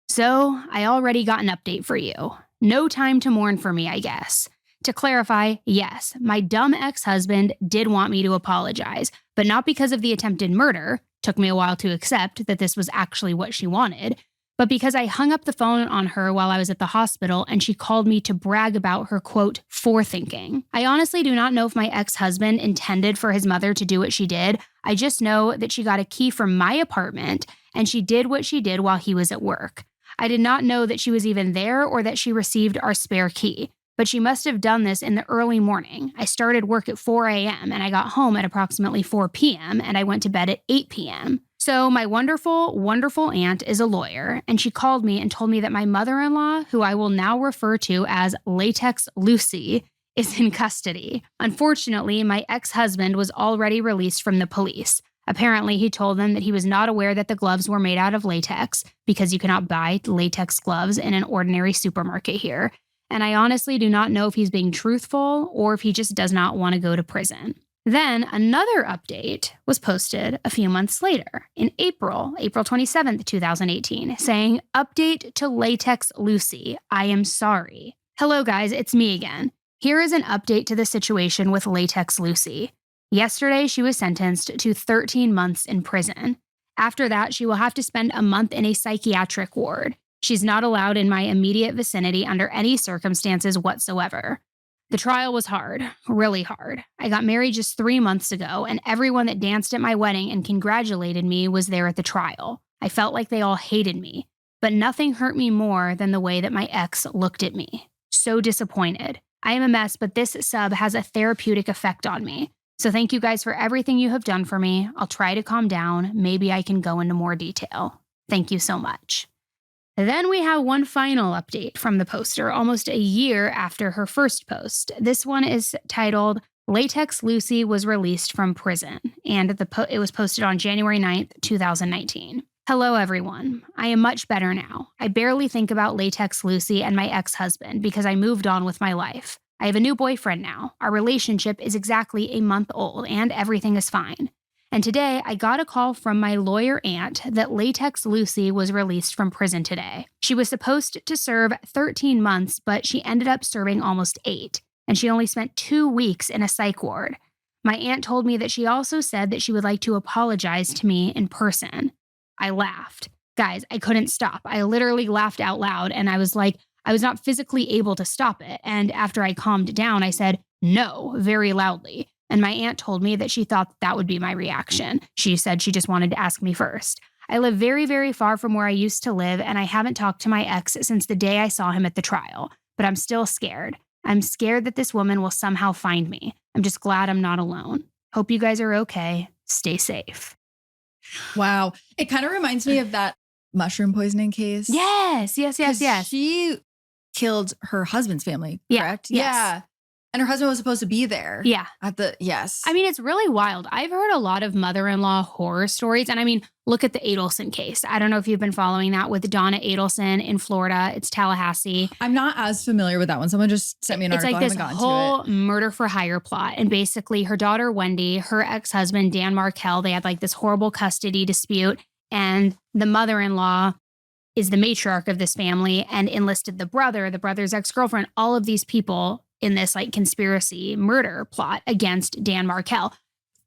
S9: so, I already got an update for you. No time to mourn for me, I guess. To clarify, yes, my dumb ex-husband did want me to apologize, but not because of the attempted murder. Took me a while to accept that this was actually what she wanted, but because I hung up the phone on her while I was at the hospital and she called me to brag about her, quote, forethinking. I honestly do not know if my ex-husband intended for his mother to do what she did. I just know that she got a key from my apartment and she did what she did while he was at work. I did not know that she was even there or that she received our spare key, but she must have done this in the early morning. I started work at 4 a.m. and I got home at approximately 4 p.m. and I went to bed at 8 p.m. So my wonderful, wonderful aunt is a lawyer, and she called me and told me that my mother-in-law, who I will now refer to as Latex Lucy, is in custody. Unfortunately, my ex-husband was already released from the police. Apparently, he told them that he was not aware that the gloves were made out of latex because you cannot buy latex gloves in an ordinary supermarket here. And I honestly do not know if he's being truthful or if he just does not want to go to prison. Then another update was posted a few months later in April 27th, 2018, saying, "Update to Latex Lucy. I am sorry. Hello guys, it's me again. Here is an update to the situation with Latex Lucy. Yesterday, she was sentenced to 13 months in prison. After that, she will have to spend a month in a psychiatric ward. She's not allowed in my immediate vicinity under any circumstances whatsoever. The trial was hard, really hard. I got married just 3 months ago, and everyone that danced at my wedding and congratulated me was there at the trial. I felt like they all hated me, but nothing hurt me more than the way that my ex looked at me. So disappointed. I am a mess, but this sub has a therapeutic effect on me. So thank you guys for everything you have done for me. I'll try to calm down. Maybe I can go into more detail. Thank you so much." Then we have one final update from the poster almost a year after her first post. This one is titled, "Latex Lucy was released from prison," and it was posted on January 9th, 2019. "Hello, everyone. I am much better now. I barely think about Latex Lucy and my ex-husband because I moved on with my life. I have a new boyfriend now. Our relationship is exactly a month old, and everything is fine. And today, I got a call from my lawyer aunt that Latex Lucy was released from prison today. She was supposed to serve 13 months, but she ended up serving almost 8, and she only spent 2 weeks in a psych ward. My aunt told me that she also said that she would like to apologize to me in person. I laughed. Guys, I couldn't stop. I literally laughed out loud, and I was like, I was not physically able to stop it. And after I calmed down, I said, no, very loudly. And my aunt told me that she thought that would be my reaction. She said she just wanted to ask me first. I live very, very far from where I used to live, and I haven't talked to my ex since the day I saw him at the trial. But I'm still scared. I'm scared that this woman will somehow find me. I'm just glad I'm not alone. Hope you guys are okay. Stay safe."
S8: Wow. It kind of reminds me of that mushroom poisoning case.
S9: Yes.
S8: She killed her husband's family,
S9: Yeah.
S8: correct?
S9: Yes.
S8: Yeah. And her husband was supposed to be there.
S9: Yeah.
S8: Yes.
S9: I mean, it's really wild. I've heard a lot of mother-in-law horror stories. And I mean, look at the Adelson case. I don't know if you've been following that with Donna Adelson in Florida. It's Tallahassee.
S8: I'm not as familiar with that one. Someone just sent me an article.
S9: It's like this whole murder for hire plot. And basically her daughter, Wendy, her ex-husband, Dan Markell, they had like this horrible custody dispute. And the mother-in-law is the matriarch of this family and enlisted the brother's ex-girlfriend, all of these people in this like conspiracy murder plot against Dan Markell.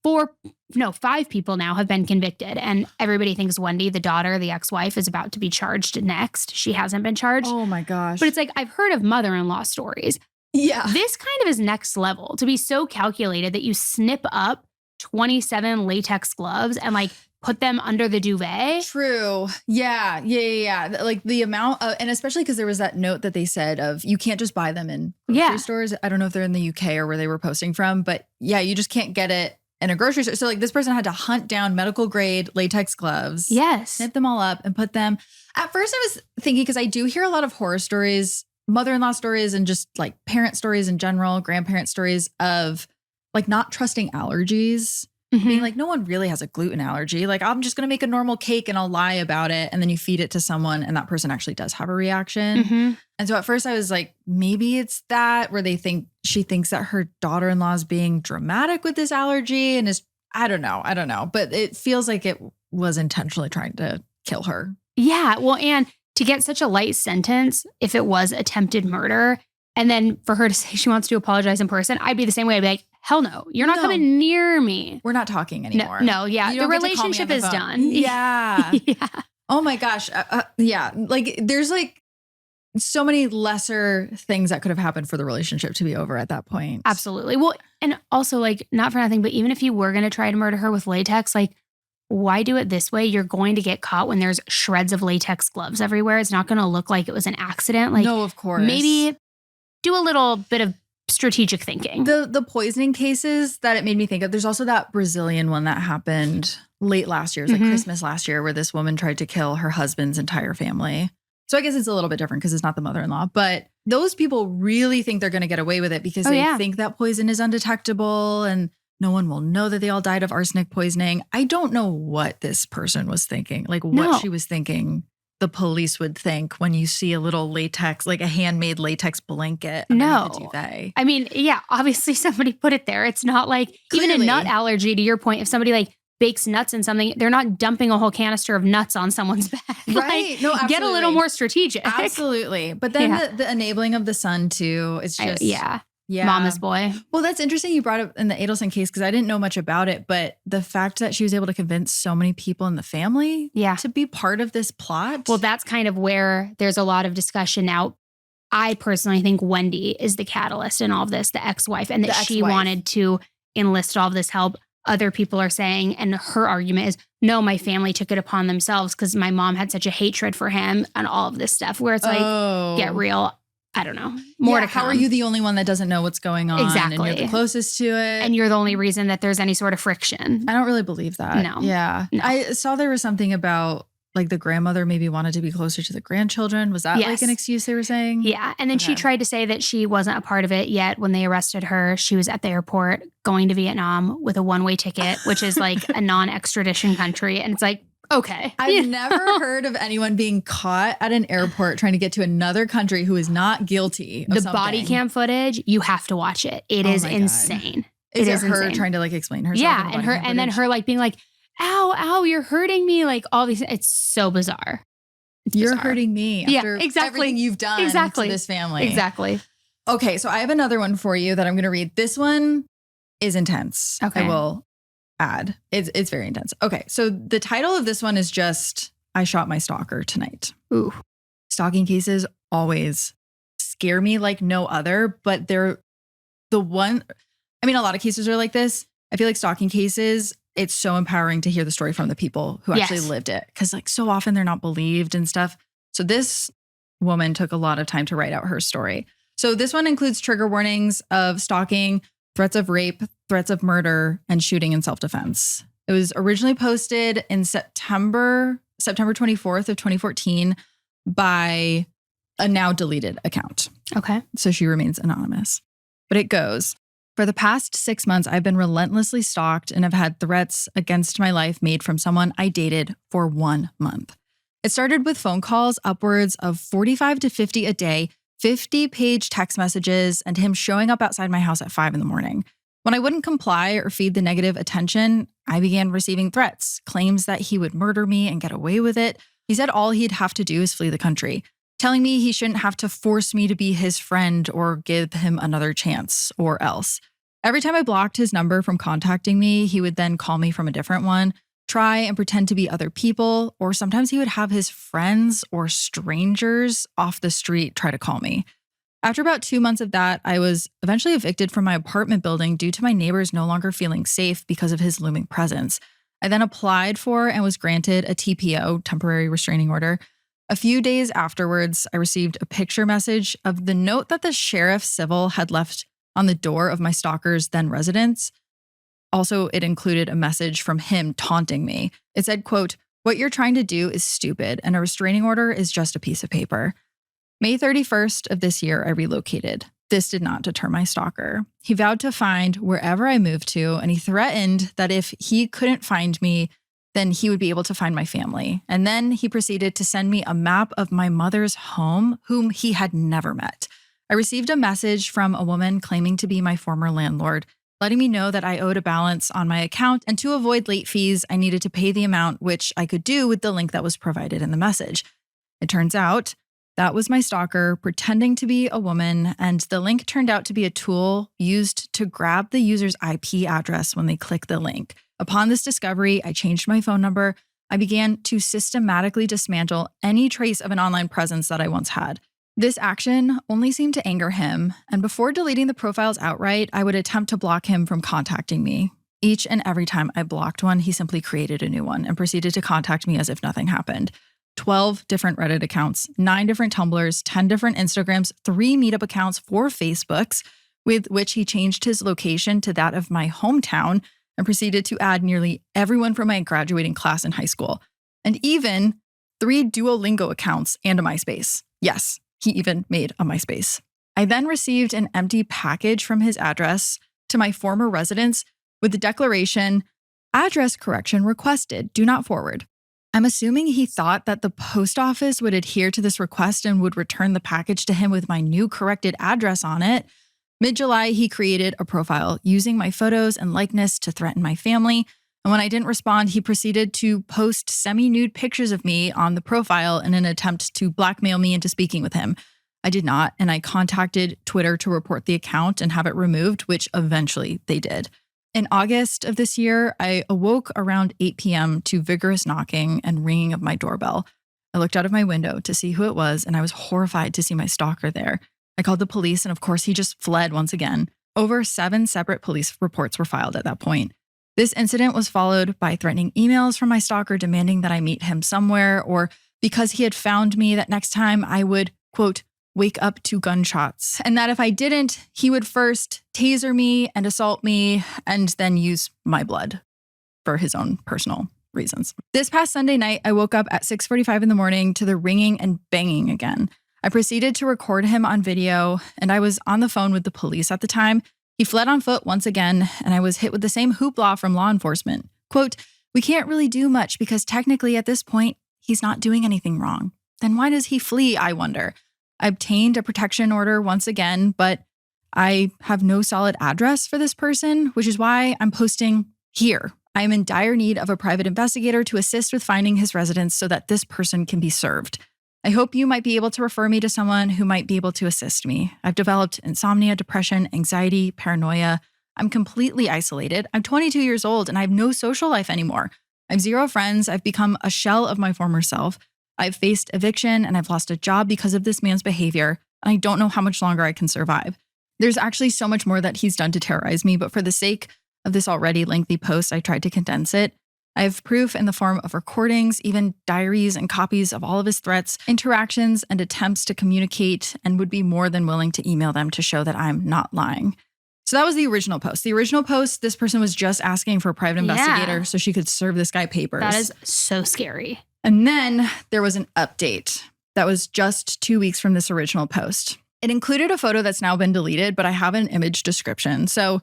S9: 5 people now have been convicted, and everybody thinks Wendy, the daughter, the ex-wife, is about to be charged next. She hasn't been charged.
S8: Oh my gosh.
S9: But it's like, I've heard of mother-in-law stories.
S8: Yeah.
S9: This kind of is next level, to be so calculated that you snip up 27 latex gloves and like put them under the duvet.
S8: True. Yeah. Like the amount of, and especially because there was that note that they said of you can't just buy them in grocery stores. I don't know if they're in the UK or where they were posting from, but yeah, you just can't get it in a grocery store. So like this person had to hunt down medical grade latex gloves.
S9: Yes.
S8: Snip them all up and put them. At first I was thinking, because I do hear a lot of horror stories, mother-in-law stories, and just like parent stories in general, grandparent stories of like not trusting allergies.
S9: Mm-hmm.
S8: Being like, no one really has a gluten allergy. Like, I'm just going to make a normal cake and I'll lie about it. And then you feed it to someone and that person actually does have a reaction.
S9: Mm-hmm.
S8: And so at first I was like, maybe it's that where she thinks that her daughter-in-law is being dramatic with this allergy and is, I don't know. But it feels like it was intentionally trying to kill her.
S9: Yeah. Well, and to get such a light sentence, if it was attempted murder, and then for her to say she wants to apologize in person, I'd be the same way. I'd be like, hell no, you're not coming near me.
S8: We're not talking anymore.
S9: No, yeah. The relationship is done.
S8: Yeah.
S9: Yeah.
S8: Oh my gosh. Yeah. Like there's like so many lesser things that could have happened for the relationship to be over at that point.
S9: Absolutely. Well, and also like not for nothing, but even if you were going to try to murder her with latex, like why do it this way? You're going to get caught when there's shreds of latex gloves everywhere. It's not going to look like it was an accident. Like
S8: no, of course.
S9: Maybe do a little bit of strategic thinking.
S8: The poisoning cases that it made me think of, there's also that Brazilian one that happened late last year. It was like Christmas last year where this woman tried to kill her husband's entire family. So I guess it's a little bit different because it's not the mother-in-law. But those people really think they're going to get away with it because they think that poison is undetectable and no one will know that they all died of arsenic poisoning. I don't know what this person was thinking, like what she was thinking the police would think when you see a little latex, like a handmade latex blanket underneath the duvet.
S9: I mean, yeah, obviously somebody put it there. It's not like even a nut allergy, to your point, if somebody like bakes nuts in something, they're not dumping a whole canister of nuts on someone's back.
S8: Right.
S9: Like,
S8: No, absolutely.
S9: Get a little more strategic.
S8: Absolutely. But then the enabling of the son too, it's just.
S9: Yeah. Mama's boy.
S8: Well, that's interesting you brought up in the Adelson case because I didn't know much about it, but the fact that she was able to convince so many people in the family to be part of this plot.
S9: Well, that's kind of where there's a lot of discussion now. I personally think Wendy is the catalyst in all of this, the ex-wife, and that she wanted to enlist all of this help. Other people are saying, and her argument is, no, my family took it upon themselves because my mom had such a hatred for him and all of this stuff, where it's like, get real. I don't know. More to come.
S8: How are you the only one that doesn't know what's going on?
S9: Exactly.
S8: And you're the closest to it.
S9: And you're the only reason that there's any sort of friction.
S8: I don't really believe that.
S9: No.
S8: Yeah. No. I saw there was something about like the grandmother maybe wanted to be closer to the grandchildren. Was that like an excuse they were saying?
S9: Yeah. And then she tried to say that she wasn't a part of it yet. When they arrested her, she was at the airport going to Vietnam with a one-way ticket, which is like a non-extradition country. And it's like, okay.
S8: I've never heard of anyone being caught at an airport trying to get to another country who is not guilty of something.
S9: Body cam footage, you have to watch it. It is insane.
S8: Is it her insane. Trying to like explain herself?
S9: Yeah, and then her like being like, ow, you're hurting me. Like all these, it's so bizarre.
S8: You're hurting me after everything you've done to this family.
S9: Exactly.
S8: Okay, so I have another one for you that I'm going to read. This one is intense.
S9: Okay.
S8: I will add. It's very intense. Okay, so the title of this one is just, I shot my stalker tonight.
S9: Ooh.
S8: Stalking cases always scare me like no other, but they're the one, I mean, a lot of cases are like this. I feel like stalking cases, it's so empowering to hear the story from the people who actually lived it. Because like so often they're not believed and stuff. So this woman took a lot of time to write out her story. So this one includes trigger warnings of stalking, threats of rape, threats of murder, and shooting in self-defense. It was originally posted in September 24th of 2014 by a now deleted account.
S9: Okay.
S8: So she remains anonymous. But it goes, for the past 6 months, I've been relentlessly stalked and have had threats against my life made from someone I dated for 1 month. It started with phone calls upwards of 45 to 50 a day, 50-page text messages, and him showing up outside my house at 5 a.m. When I wouldn't comply or feed the negative attention, I began receiving threats, claims that he would murder me and get away with it. He said all he'd have to do is flee the country, telling me he shouldn't have to force me to be his friend or give him another chance or else. Every time I blocked his number from contacting me, he would then call me from a different one, try and pretend to be other people, or sometimes he would have his friends or strangers off the street try to call me. After about 2 months of that, I was eventually evicted from my apartment building due to my neighbors no longer feeling safe because of his looming presence. I then applied for and was granted a TPO, temporary restraining order. A few days afterwards, I received a picture message of the note that the sheriff civil had left on the door of my stalker's then residence. Also, it included a message from him taunting me. It said, quote, "What you're trying to do is stupid, and a restraining order is just a piece of paper." May 31st of this year, I relocated. This did not deter my stalker. He vowed to find wherever I moved to, and he threatened that if he couldn't find me, then he would be able to find my family. And then he proceeded to send me a map of my mother's home, whom he had never met. I received a message from a woman claiming to be my former landlord, letting me know that I owed a balance on my account, and to avoid late fees, I needed to pay the amount, which I could do with the link that was provided in the message. It turns out that was my stalker pretending to be a woman, and the link turned out to be a tool used to grab the user's IP address when they click the link. Upon this discovery, I changed my phone number. I began to systematically dismantle any trace of an online presence that I once had. This action only seemed to anger him, and before deleting the profiles outright, I would attempt to block him from contacting me. Each and every time I blocked one, he simply created a new one and proceeded to contact me as if nothing happened. 12 different Reddit accounts, 9 different Tumblrs, 10 different Instagrams, 3 meetup accounts, 4 Facebooks, with which he changed his location to that of my hometown and proceeded to add nearly everyone from my graduating class in high school, and even 3 Duolingo accounts and a MySpace. Yes, he even made a MySpace. I then received an empty package from his address to my former residence with the declaration, "Address correction requested, do not forward." I'm assuming he thought that the post office would adhere to this request and would return the package to him with my new corrected address on it. Mid-July, he created a profile using my photos and likeness to threaten my family. And when I didn't respond, he proceeded to post semi-nude pictures of me on the profile in an attempt to blackmail me into speaking with him. I did not, and I contacted Twitter to report the account and have it removed, which eventually they did. In August of this year, I awoke around 8 p.m. to vigorous knocking and ringing of my doorbell. I looked out of my window to see who it was, and I was horrified to see my stalker there. I called the police, and of course, he just fled once again. Over 7 separate police reports were filed at that point. This incident was followed by threatening emails from my stalker demanding that I meet him somewhere, or because he had found me, that next time I would, quote, wake up to gunshots. And that if I didn't, he would first taser me and assault me and then use my blood for his own personal reasons. This past Sunday night, I woke up at 6:45 in the morning to the ringing and banging again. I proceeded to record him on video, and I was on the phone with the police at the time. He fled on foot once again, and I was hit with the same hoopla from law enforcement. Quote, "We can't really do much because technically at this point, he's not doing anything wrong. Then why does he flee, I wonder?" I obtained a protection order once again, but I have no solid address for this person, which is why I'm posting here. I am in dire need of a private investigator to assist with finding his residence so that this person can be served. I hope you might be able to refer me to someone who might be able to assist me. I've developed insomnia, depression, anxiety, paranoia. I'm completely isolated. I'm 22 years old and I have no social life anymore. I have 0 friends. I've become a shell of my former self. I've faced eviction and I've lost a job because of this man's behavior. And I don't know how much longer I can survive. There's actually so much more that he's done to terrorize me, but for the sake of this already lengthy post, I tried to condense it. I have proof in the form of recordings, even diaries and copies of all of his threats, interactions, and attempts to communicate, and would be more than willing to email them to show that I'm not lying. So that was the original post. The original post, this person was just asking for a private investigator so she could serve this guy papers.
S9: That is so scary.
S8: And then there was an update that was just 2 weeks from this original post. It included a photo that's now been deleted, but I have an image description. So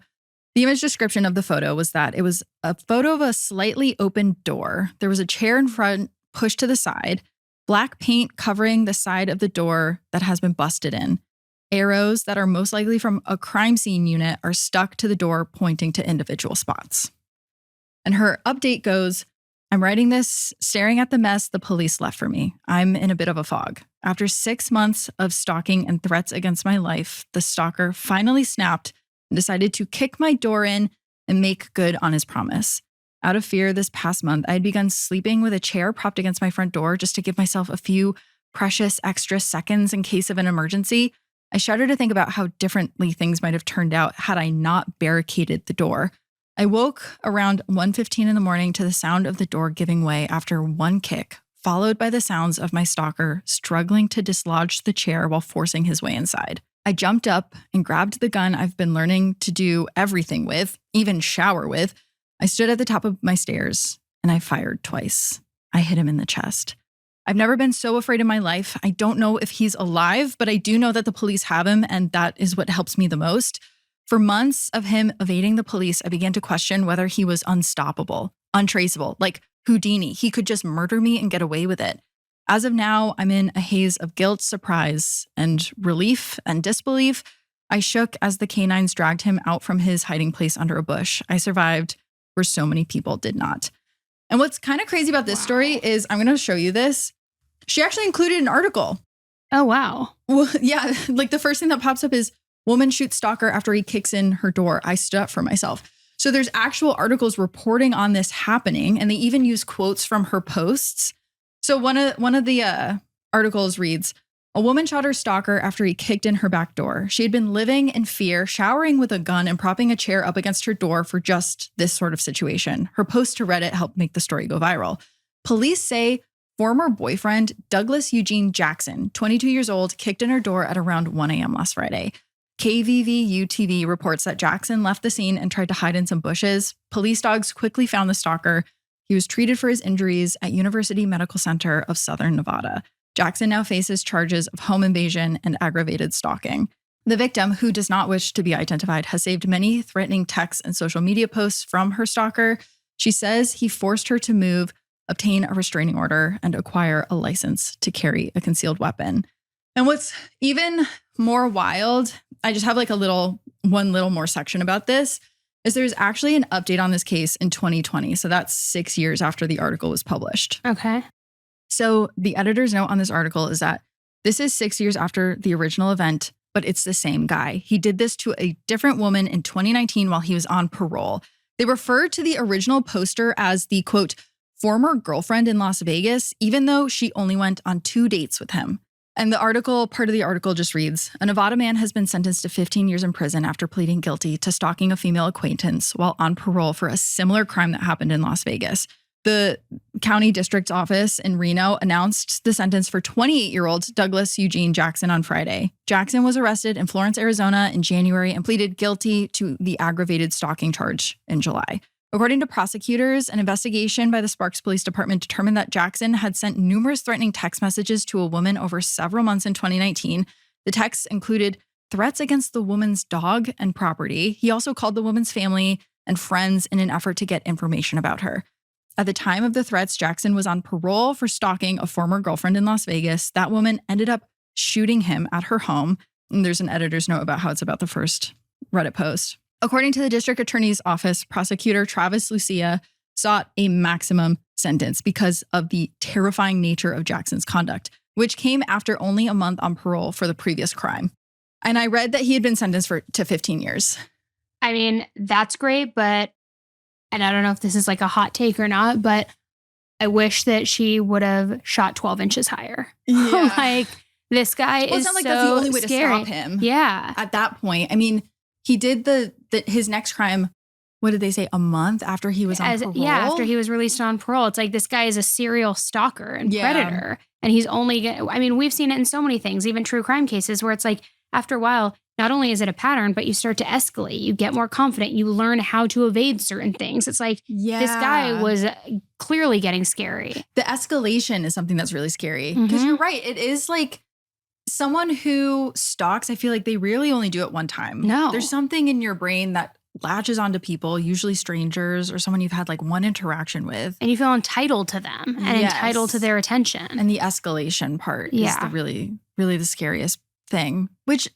S8: the image description of the photo was that it was a photo of a slightly open door. There was a chair in front pushed to the side, black paint covering the side of the door that has been busted in. Arrows that are most likely from a crime scene unit are stuck to the door, pointing to individual spots. And her update goes, "I'm writing this staring at the mess the police left for me. I'm in a bit of a fog. After 6 months of stalking and threats against my life, the stalker finally snapped and decided to kick my door in and make good on his promise. Out of fear this past month, I had begun sleeping with a chair propped against my front door just to give myself a few precious extra seconds in case of an emergency. I shudder to think about how differently things might have turned out had I not barricaded the door. I woke around 1:15 in the morning to the sound of the door giving way after one kick, followed by the sounds of my stalker struggling to dislodge the chair while forcing his way inside. I jumped up and grabbed the gun I've been learning to do everything with, even shower with. I stood at the top of my stairs and I fired twice. I hit him in the chest. I've never been so afraid in my life. I don't know if he's alive, but I do know that the police have him, and that is what helps me the most. For months of him evading the police, I began to question whether he was unstoppable, untraceable, like Houdini. He could just murder me and get away with it. As of now, I'm in a haze of guilt, surprise, and relief and disbelief. I shook as the canines dragged him out from his hiding place under a bush. I survived where so many people did not. And what's kind of crazy about this story is, I'm going to show you this. She actually included an article.
S9: Oh, wow.
S8: Well, yeah, like the first thing that pops up is woman shoots stalker after he kicks in her door. I stood up for myself. So there's actual articles reporting on this happening, and they even use quotes from her posts. So one of the articles reads, "A woman shot her stalker after he kicked in her back door. She had been living in fear, showering with a gun, and propping a chair up against her door for just this sort of situation. Her post to Reddit helped make the story go viral. Police say former boyfriend Douglas Eugene Jackson, 22 years old, kicked in her door at around 1 a.m. last Friday. KVVU-TV reports that Jackson left the scene and tried to hide in some bushes. Police dogs quickly found the stalker. He was treated for his injuries at University Medical Center of Southern Nevada. Jackson now faces charges of home invasion and aggravated stalking. The victim, who does not wish to be identified, has saved many threatening texts and social media posts from her stalker. She says he forced her to move obtain a restraining order, and acquire a license to carry a concealed weapon. And what's even more wild, I just have like one little more section about this, is there's actually an update on this case in 2020. So that's 6 years after the article was published.
S9: Okay.
S8: So the editor's note on this article is that this is 6 years after the original event, but it's the same guy. He did this to a different woman in 2019 while he was on parole. They referred to the original poster as the, quote, former girlfriend in Las Vegas, even though she only went on 2 dates with him. And part of the article just reads, a Nevada man has been sentenced to 15 years in prison after pleading guilty to stalking a female acquaintance while on parole for a similar crime that happened in Las Vegas. The county district's office in Reno announced the sentence for 28-year-old Douglas Eugene Jackson on Friday. Jackson was arrested in Florence, Arizona in January and pleaded guilty to the aggravated stalking charge in July. According to prosecutors, an investigation by the Sparks Police Department determined that Jackson had sent numerous threatening text messages to a woman over several months in 2019. The texts included threats against the woman's dog and property. He also called the woman's family and friends in an effort to get information about her. At the time of the threats, Jackson was on parole for stalking a former girlfriend in Las Vegas. That woman ended up shooting him at her home. And there's an editor's note about how it's about the first Reddit post. According to the district attorney's office, prosecutor Travis Lucia sought a maximum sentence because of the terrifying nature of Jackson's conduct, which came after only a month on parole for the previous crime. And I read that he had been sentenced to 15 years.
S9: I mean, that's great, but, and I don't know if this is like a hot take or not, but I wish that she would have shot 12 inches higher.
S8: Yeah.
S9: Like, this guy is
S8: it's not like
S9: so
S8: that's the only way
S9: scary.
S8: to stop him.
S9: Yeah.
S8: At that point, I mean, he did his next crime, what did they say, a month after he was on parole?
S9: Yeah, after he was released on parole. It's like this guy is a serial stalker and predator. And he's we've seen it in so many things, even true crime cases where it's like after a while, not only is it a pattern, but you start to escalate. You get more confident. You learn how to evade certain things. It's like this guy was clearly getting scary.
S8: The escalation is something that's really scary. Because you're right. It is like someone who stalks, I feel like they really only do it one time.
S9: No.
S8: There's something in your brain that latches onto people, usually strangers or someone you've had like one interaction with.
S9: And you feel entitled to them and entitled to their attention.
S8: And the escalation part is the really, really the scariest thing, which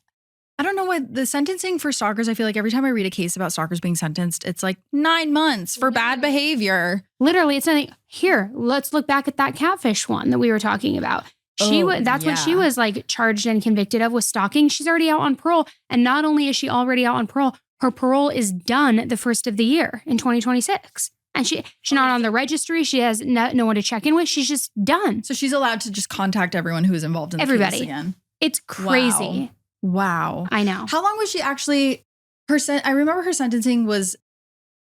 S8: I don't know what the sentencing for stalkers. I feel like every time I read a case about stalkers being sentenced, it's like 9 months for bad behavior.
S9: Literally, it's nothing. Here, let's look back at that catfish one that we were talking about. That's what she was like charged and convicted of, was stalking. She's already out on parole. And not only is she already out on parole, her parole is done the first of the year in 2026. And she's not on the registry. She has no one to check in with. She's just done.
S8: So she's allowed to just contact everyone who is involved in the case again.
S9: It's crazy.
S8: Wow.
S9: I know.
S8: How long was she actually? I remember her sentencing was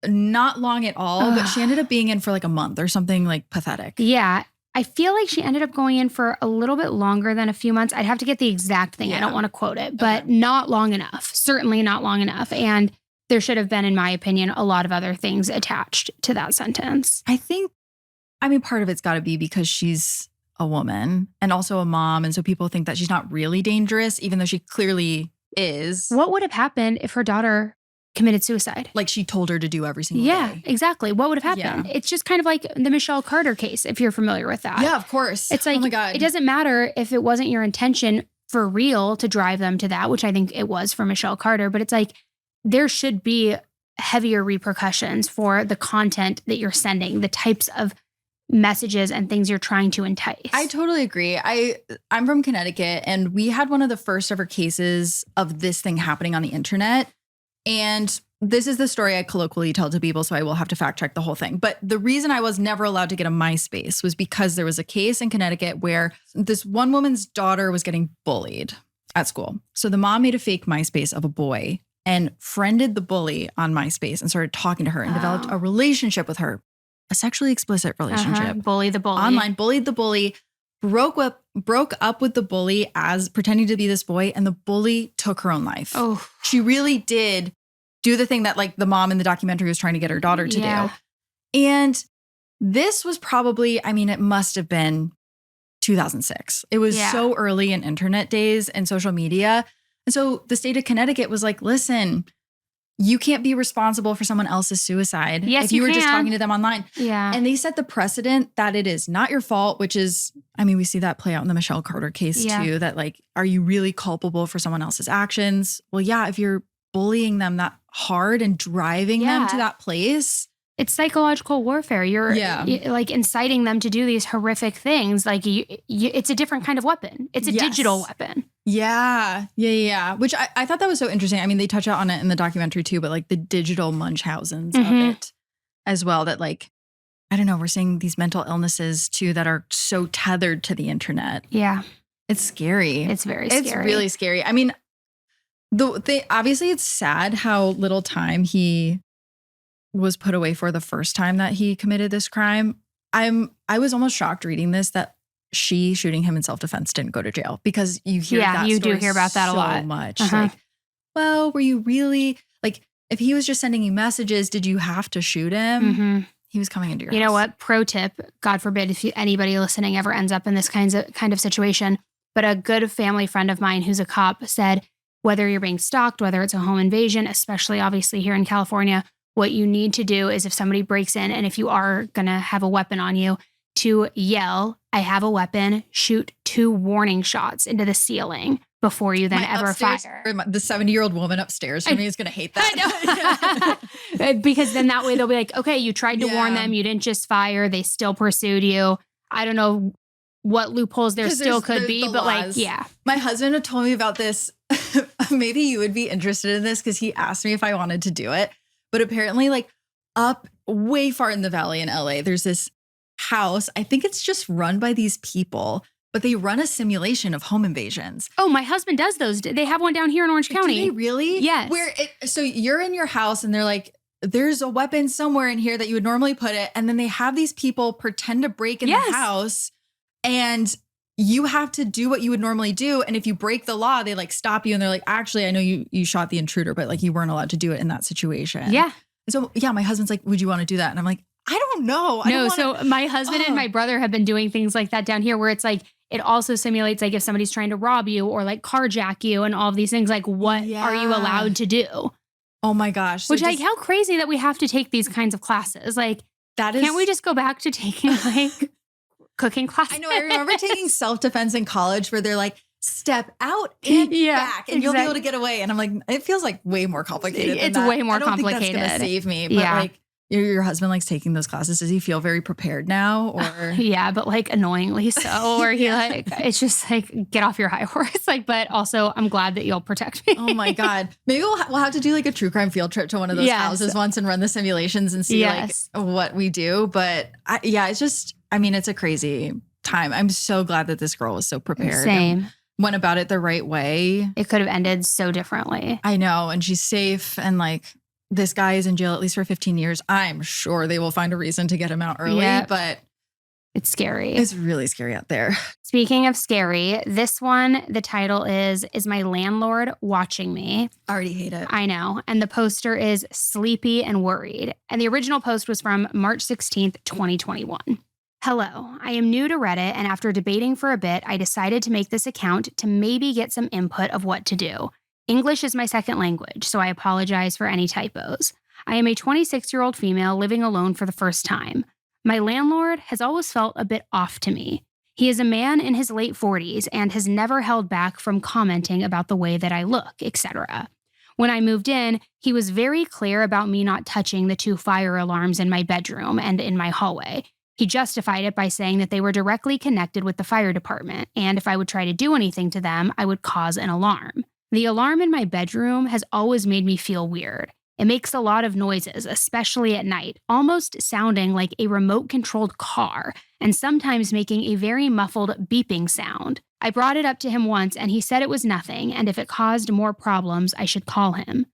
S8: not long at all, but she ended up being in for like a month or something like pathetic.
S9: Yeah. I feel like she ended up going in for a little bit longer than a few months. I'd have to get the exact thing. I don't want to quote it, but not long enough. Certainly not long enough. And there should have been, in my opinion, a lot of other things attached to that sentence.
S8: Part of it's got to be because she's a woman and also a mom. And so people think that she's not really dangerous, even though she clearly is.
S9: What would have happened if her daughter committed suicide?
S8: Like she told her to do every single day.
S9: Yeah, exactly. What would have happened? It's just kind of like the Michelle Carter case, if you're familiar with that.
S8: Yeah, of course.
S9: It's like,
S8: oh my God.
S9: It doesn't matter if it wasn't your intention for real to drive them to that, which I think it was for Michelle Carter, but it's like there should be heavier repercussions for the content that you're sending, the types of messages and things you're trying to entice.
S8: I totally agree. I'm from Connecticut, and we had one of the first ever cases of this thing happening on the internet. And this is the story I colloquially tell to people, so I will have to fact check the whole thing. But the reason I was never allowed to get a MySpace was because there was a case in Connecticut where this one woman's daughter was getting bullied at school. So the mom made a fake MySpace of a boy and friended the bully on MySpace and started talking to her and developed a relationship with her. A sexually explicit relationship.
S9: Bully the bully.
S8: Online, bullied the bully, broke up with the bully as pretending to be this boy, and the bully took her own life.
S9: Oh.
S8: She really did do the thing that like the mom in the documentary was trying to get her daughter to do. And this was probably, it must have been 2006. It was so early in internet days and social media. And so the state of Connecticut was like, listen, you can't be responsible for someone else's suicide.
S9: Yes,
S8: if you were
S9: can.
S8: just talking to them online.
S9: Yeah.
S8: And they set the precedent that it is not your fault, which is, I mean, we see that play out in the Michelle Carter case too, that like, are you really culpable for someone else's actions? Well, yeah, if you're bullying them that hard and driving them to that place.
S9: It's psychological warfare. You're like inciting them to do these horrific things. Like it's a different kind of weapon. It's a digital weapon.
S8: Yeah. Which I thought that was so interesting. I mean, they touch on it in the documentary too, but like the digital Munchausen's of it as well. That like, I don't know, we're seeing these mental illnesses too that are so tethered to the internet.
S9: Yeah.
S8: It's scary.
S9: It's very scary.
S8: It's really scary. I mean, obviously it's sad how little time he was put away for the first time that he committed this crime. I was almost shocked reading this that she shooting him in self-defense didn't go to jail, because you hear that
S9: you
S8: story
S9: do hear about that
S8: so
S9: a lot.
S8: Much. Like, well, were you really like, if he was just sending you messages, did you have to shoot him? He was coming into your house.
S9: You know what? Pro tip, God forbid if anybody listening ever ends up in this kind of situation, but a good family friend of mine who's a cop said, whether you're being stalked, whether it's a home invasion, especially obviously here in California, what you need to do is if somebody breaks in and if you are going to have a weapon on you, to yell, I have a weapon, shoot 2 warning shots into the ceiling before you then fire.
S8: The 70-year-old woman upstairs from me is going to hate that.
S9: Because then that way they'll be like, okay, you tried to warn them. You didn't just fire. They still pursued you. I don't know what loopholes there still could be, but
S8: laws. My husband had told me about this. Maybe you would be interested in this because he asked me if I wanted to do it. But apparently, like up way far in the valley in LA, there's this house. I think it's just run by these people, but they run a simulation of home invasions.
S9: Oh, my husband does those. They have one down here in Orange County.
S8: Do they really?
S9: Yes.
S8: So you're in your house and they're like, there's a weapon somewhere in here that you would normally put it. And then they have these people pretend to break in the house and you have to do what you would normally do. And if you break the law, they like stop you and they're like, actually, I know you shot the intruder, but like you weren't allowed to do it in that situation.
S9: Yeah.
S8: So yeah, my husband's like, would you want to do that? And I'm like, I don't know.
S9: So my husband and my brother have been doing things like that down here where it's like, it also simulates like if somebody's trying to rob you or like carjack you and all of these things, like what are you allowed to do?
S8: Oh my gosh.
S9: Which like how crazy that we have to take these kinds of classes. Like can't we just go back to taking like cooking classes?
S8: I know. I remember taking self-defense in college where they're like, step out and back and you'll be able to get away. And I'm like, it feels like way more complicated.
S9: It's way more complicated.
S8: Think that's going to save me. But like your husband likes taking those classes. Does he feel very prepared now? Or
S9: yeah, but like annoyingly so. Or he like, it's just like, get off your high horse. Like, but also I'm glad that you'll protect me.
S8: Oh my God. Maybe we'll have to do like a true crime field trip to one of those houses once and run the simulations and see like what we do. But it's just, I mean, it's a crazy time. I'm so glad that this girl was so prepared.
S9: Same.
S8: Went about it the right way.
S9: It could have ended so differently.
S8: I know. And she's safe. And like this guy is in jail at least for 15 years. I'm sure they will find a reason to get him out early, but
S9: it's scary.
S8: It's really scary out there.
S9: Speaking of scary, this one, the title is My Landlord Watching Me?
S8: I already hate it.
S9: I know. And the poster is Sleepy and Worried. And the original post was from March 16th, 2021. Hello, I am new to Reddit, and after debating for a bit, I decided to make this account to maybe get some input of what to do. English is my second language, so I apologize for any typos. I am a 26-year-old female living alone for the first time. My landlord has always felt a bit off to me. He is a man in his late 40s and has never held back from commenting about the way that I look, etc. When I moved in, he was very clear about me not touching the 2 fire alarms in my bedroom and in my hallway. He justified it by saying that they were directly connected with the fire department, and if I would try to do anything to them, I would cause an alarm. The alarm in my bedroom has always made me feel weird. It makes a lot of noises, especially at night, almost sounding like a remote-controlled car, and sometimes making a very muffled beeping sound. I brought it up to him once, and he said it was nothing, and if it caused more problems, I should call him.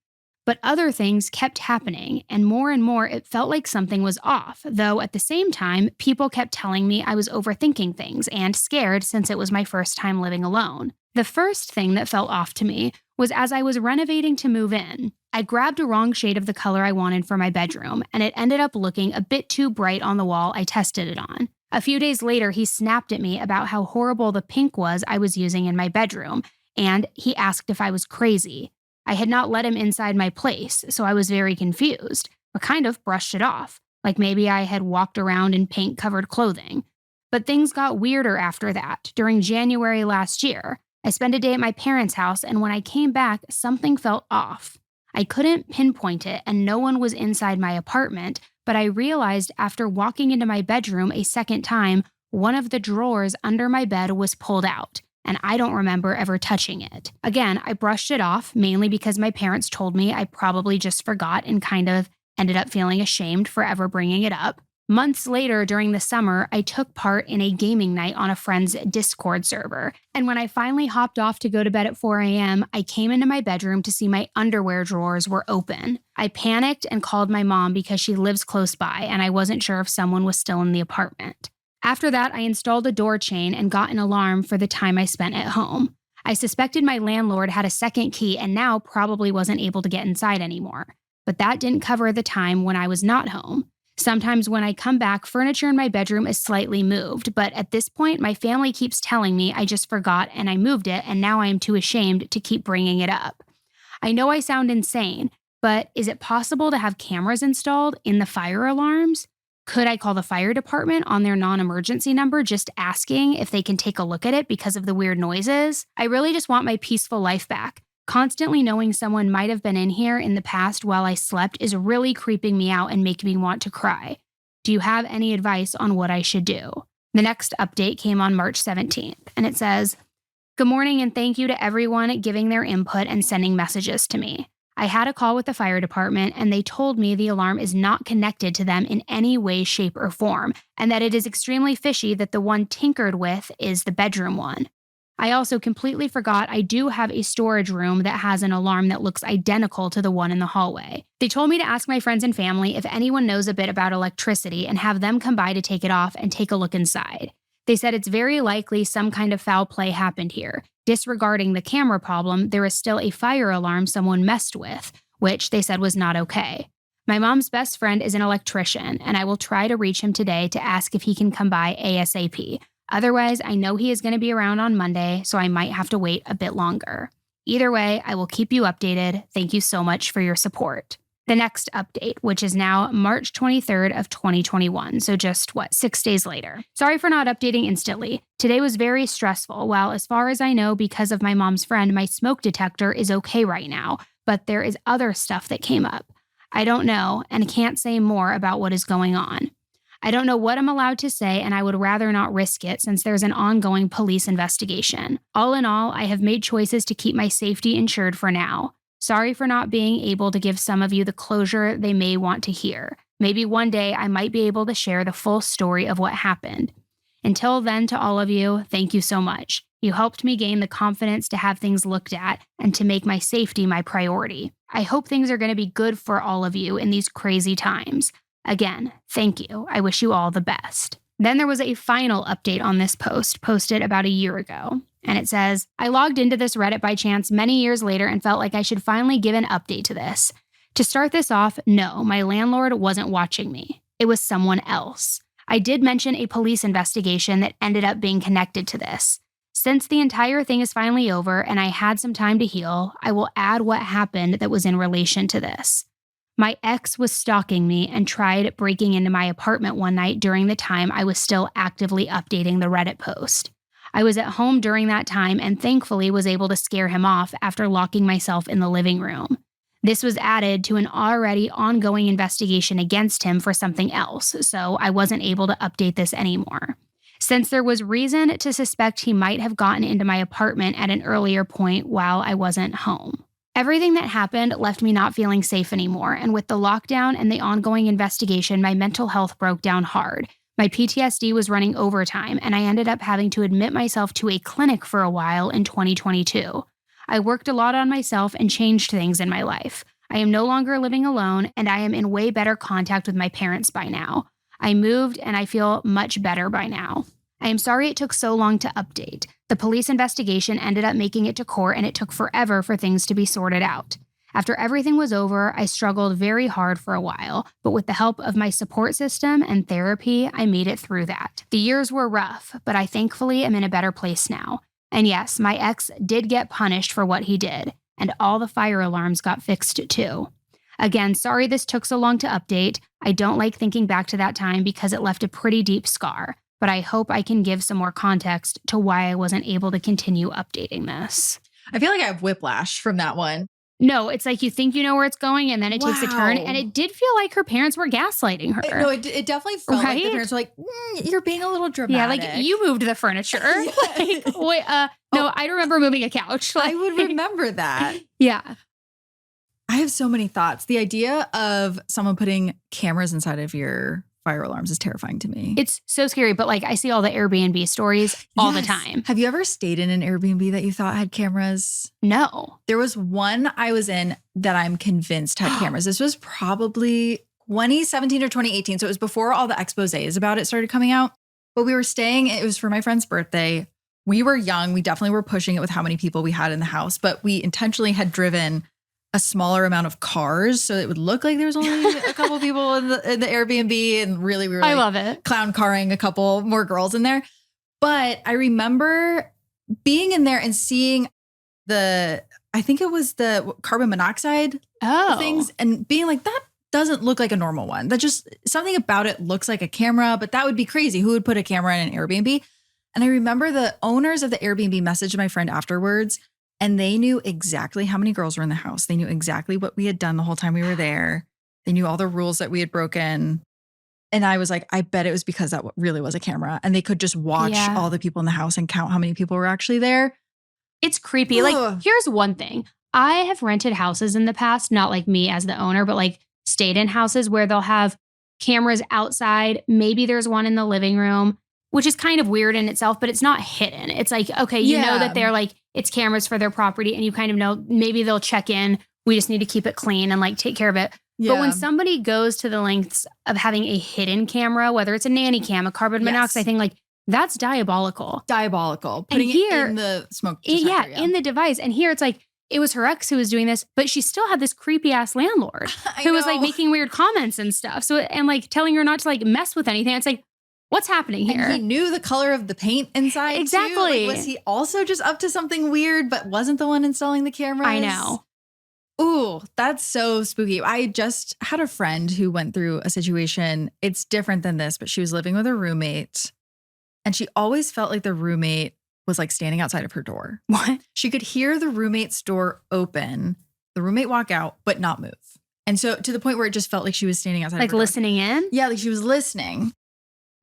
S9: But other things kept happening, and more it felt like something was off, though at the same time, people kept telling me I was overthinking things and scared since it was my first time living alone. The first thing that felt off to me was as I was renovating to move in. I grabbed a wrong shade of the color I wanted for my bedroom, and it ended up looking a bit too bright on the wall I tested it on. A few days later, he snapped at me about how horrible the pink was I was using in my bedroom, and he asked if I was crazy. I had not let him inside my place, so I was very confused, but kind of brushed it off, like maybe I had walked around in paint-covered clothing. But things got weirder after that. During January last year, I spent a day at my parents' house, and when I came back, something felt off. I couldn't pinpoint it, and no one was inside my apartment, but I realized after walking into my bedroom a second time, one of the drawers under my bed was pulled out, and I don't remember ever touching it. Again, I brushed it off, mainly because my parents told me I probably just forgot and kind of ended up feeling ashamed for ever bringing it up. Months later, during the summer, I took part in a gaming night on a friend's Discord server. And when I finally hopped off to go to bed at 4 a.m., I came into my bedroom to see my underwear drawers were open. I panicked and called my mom because she lives close by, and I wasn't sure if someone was still in the apartment. After that, I installed a door chain and got an alarm for the time I spent at home. I suspected my landlord had a second key and now probably wasn't able to get inside anymore. But that didn't cover the time when I was not home. Sometimes when I come back, furniture in my bedroom is slightly moved, but at this point, my family keeps telling me I just forgot and I moved it, and now I am too ashamed to keep bringing it up. I know I sound insane, but is it possible to have cameras installed in the fire alarms? Could I call the fire department on their non-emergency number just asking if they can take a look at it because of the weird noises? I really just want my peaceful life back. Constantly knowing someone might have been in here in the past while I slept is really creeping me out and making me want to cry. Do you have any advice on what I should do? The next update came on March 17th, and it says, "Good morning and thank you to everyone giving their input and sending messages to me. I had a call with the fire department and they told me the alarm is not connected to them in any way, shape, or form, and that it is extremely fishy that the one tinkered with is the bedroom one. I also completely forgot I do have a storage room that has an alarm that looks identical to the one in the hallway. They told me to ask my friends and family if anyone knows a bit about electricity and have them come by to take it off and take a look inside. They said it's very likely some kind of foul play happened here. Disregarding the camera problem, there is still a fire alarm someone messed with, which they said was not okay. My mom's best friend is an electrician, and I will try to reach him today to ask if he can come by ASAP. Otherwise, I know he is going to be around on Monday, so I might have to wait a bit longer. Either way, I will keep you updated. Thank you so much for your support." The next update, which is now March 23rd of 2021, so just, 6 days later. Sorry for not updating instantly. Today was very stressful. While as far as I know, because of my mom's friend, my smoke detector is okay right now, but there is other stuff that came up. I don't know and can't say more about what is going on. I don't know what I'm allowed to say, and I would rather not risk it since there's an ongoing police investigation. All in all, I have made choices to keep my safety insured for now. Sorry for not being able to give some of you the closure they may want to hear. Maybe one day I might be able to share the full story of what happened. Until then, to all of you, thank you so much. You helped me gain the confidence to have things looked at and to make my safety my priority. I hope things are going to be good for all of you in these crazy times. Again, thank you. I wish you all the best." Then there was a final update on this post, posted about a year ago. And it says, "I logged into this Reddit by chance many years later and felt like I should finally give an update to this. To start this off, no, my landlord wasn't watching me. It was someone else. I did mention a police investigation that ended up being connected to this. Since the entire thing is finally over and I had some time to heal, I will add what happened that was in relation to this. My ex was stalking me and tried breaking into my apartment one night during the time I was still actively updating the Reddit post. I was at home during that time and thankfully was able to scare him off after locking myself in the living room. This was added to an already ongoing investigation against him for something else, so I wasn't able to update this anymore. Since there was reason to suspect he might have gotten into my apartment at an earlier point while I wasn't home. Everything that happened left me not feeling safe anymore, and with the lockdown and the ongoing investigation, my mental health broke down hard. My PTSD was running overtime, and I ended up having to admit myself to a clinic for a while in 2022. I worked a lot on myself and changed things in my life. I am no longer living alone, and I am in way better contact with my parents by now. I moved, and I feel much better by now. I am sorry it took so long to update. The police investigation ended up making it to court, and it took forever for things to be sorted out. After everything was over, I struggled very hard for a while, but with the help of my support system and therapy, I made it through that. The years were rough, but I thankfully am in a better place now. And yes, my ex did get punished for what he did, and all the fire alarms got fixed too. Again, sorry this took so long to update. I don't like thinking back to that time because it left a pretty deep scar, but I hope I can give some more context to why I wasn't able to continue updating this.
S8: I feel like I have whiplash from that one.
S9: No, it's like you think you know where it's going and then it takes a turn. And it did feel like her parents were gaslighting her.
S8: No, it definitely felt like the parents were like, you're being a little dramatic.
S9: Yeah, like you moved the furniture. Like, wait, no, I remember moving a couch. Like,
S8: I would remember that.
S9: Yeah.
S8: I have so many thoughts. The idea of someone putting cameras inside of your fire alarms is terrifying to me.
S9: It's so scary, but like I see all the Airbnb stories all the time.
S8: Have you ever stayed in an Airbnb that you thought had cameras?
S9: No.
S8: There was one I was in that I'm convinced had cameras. This was probably 2017 or 2018. So it was before all the exposés about it started coming out. But we were staying, it was for my friend's birthday. We were young. We definitely were pushing it with how many people we had in the house, but we intentionally had driven a smaller amount of cars so it would look like there was only a couple people in the Airbnb, and really we were
S9: I love it.
S8: Clown carring a couple more girls in there. But I remember being in there and seeing I think it was the carbon monoxide things, and being like, that doesn't look like a normal one. That just, something about it looks like a camera, but that would be crazy. Who would put a camera in an Airbnb? And I remember the owners of the Airbnb messaged my friend afterwards, and they knew exactly how many girls were in the house. They knew exactly what we had done the whole time we were there. They knew all the rules that we had broken. And I was like, I bet it was because that really was a camera. And they could just watch all the people in the house and count how many people were actually there.
S9: It's creepy. Ugh. Like, here's one thing. I have rented houses in the past, not like me as the owner, but like stayed in houses where they'll have cameras outside. Maybe there's one in the living room, which is kind of weird in itself, but it's not hidden. It's like, okay, you know that they're like, it's cameras for their property, and you kind of know maybe they'll check in. We just need to keep it clean and like take care of it. Yeah. But when somebody goes to the lengths of having a hidden camera, whether it's a nanny cam, a carbon monoxide thing, like that's diabolical.
S8: Diabolical. Putting it in the smoke detector.
S9: In the device. And here it's like, it was her ex who was doing this, but she still had this creepy ass landlord who was like making weird comments and stuff. So, and like telling her not to like mess with anything. It's like, what's happening here?
S8: And he knew the color of the paint inside.
S9: Exactly.
S8: Too. Like, was he also just up to something weird, but wasn't the one installing the cameras?
S9: I know.
S8: Ooh, that's so spooky. I just had a friend who went through a situation. It's different than this, but she was living with a roommate, and she always felt like the roommate was like standing outside of her door.
S9: What?
S8: She could hear the roommate's door open, the roommate walk out, but not move. And so to the point where it just felt like she was standing outside
S9: like
S8: of her
S9: listening
S8: door.
S9: in?
S8: Yeah, like she was listening.